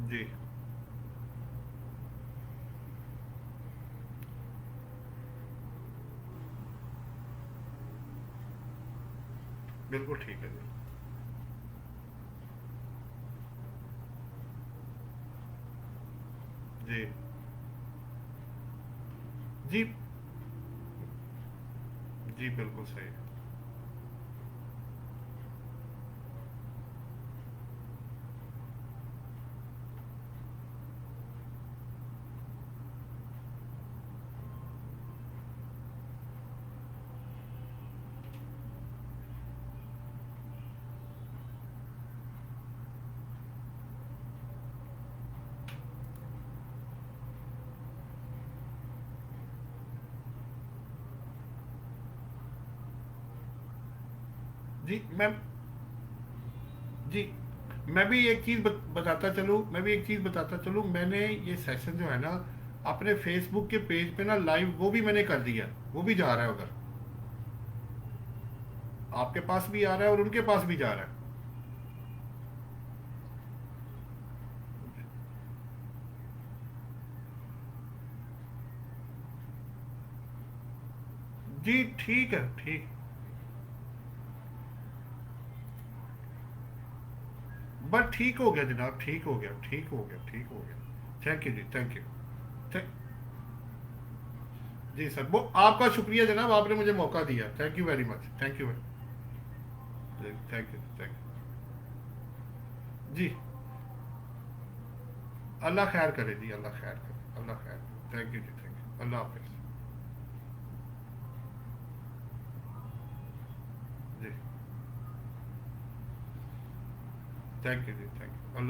जी बिल्कुल ठीक है जी। जी जी जी बिल्कुल सही है। जी जी मैं भी एक चीज़ बताता चलूँ, मैं भी एक चीज़ बताता चलूँ, मैंने ये सेशन जो है ना अपने फेसबुक के पेज पे ना लाइव वो भी मैंने कर दिया, वो भी जा रहा है उधर, आपके पास भी आ रहा है और उनके पास भी जा रहा है। जी ठीक है, ठीक, बस ठीक हो गया जनाब, ठीक हो गया, ठीक हो गया, ठीक हो गया। थैंक यू जी, थैंक यू। थैंक जी सर, वो आपका शुक्रिया जनाब, आपने मुझे मौका दिया, thank you very much, thank you. Thank you, thank you जी। अल्लाह खैर करे जी, अल्लाह खैर करे, अल्लाह खैर करे। थैंक यू जी, थैंक यू, अल्लाह हाफिज। जी थैंक यू जी, थैंक यू, अल्लाह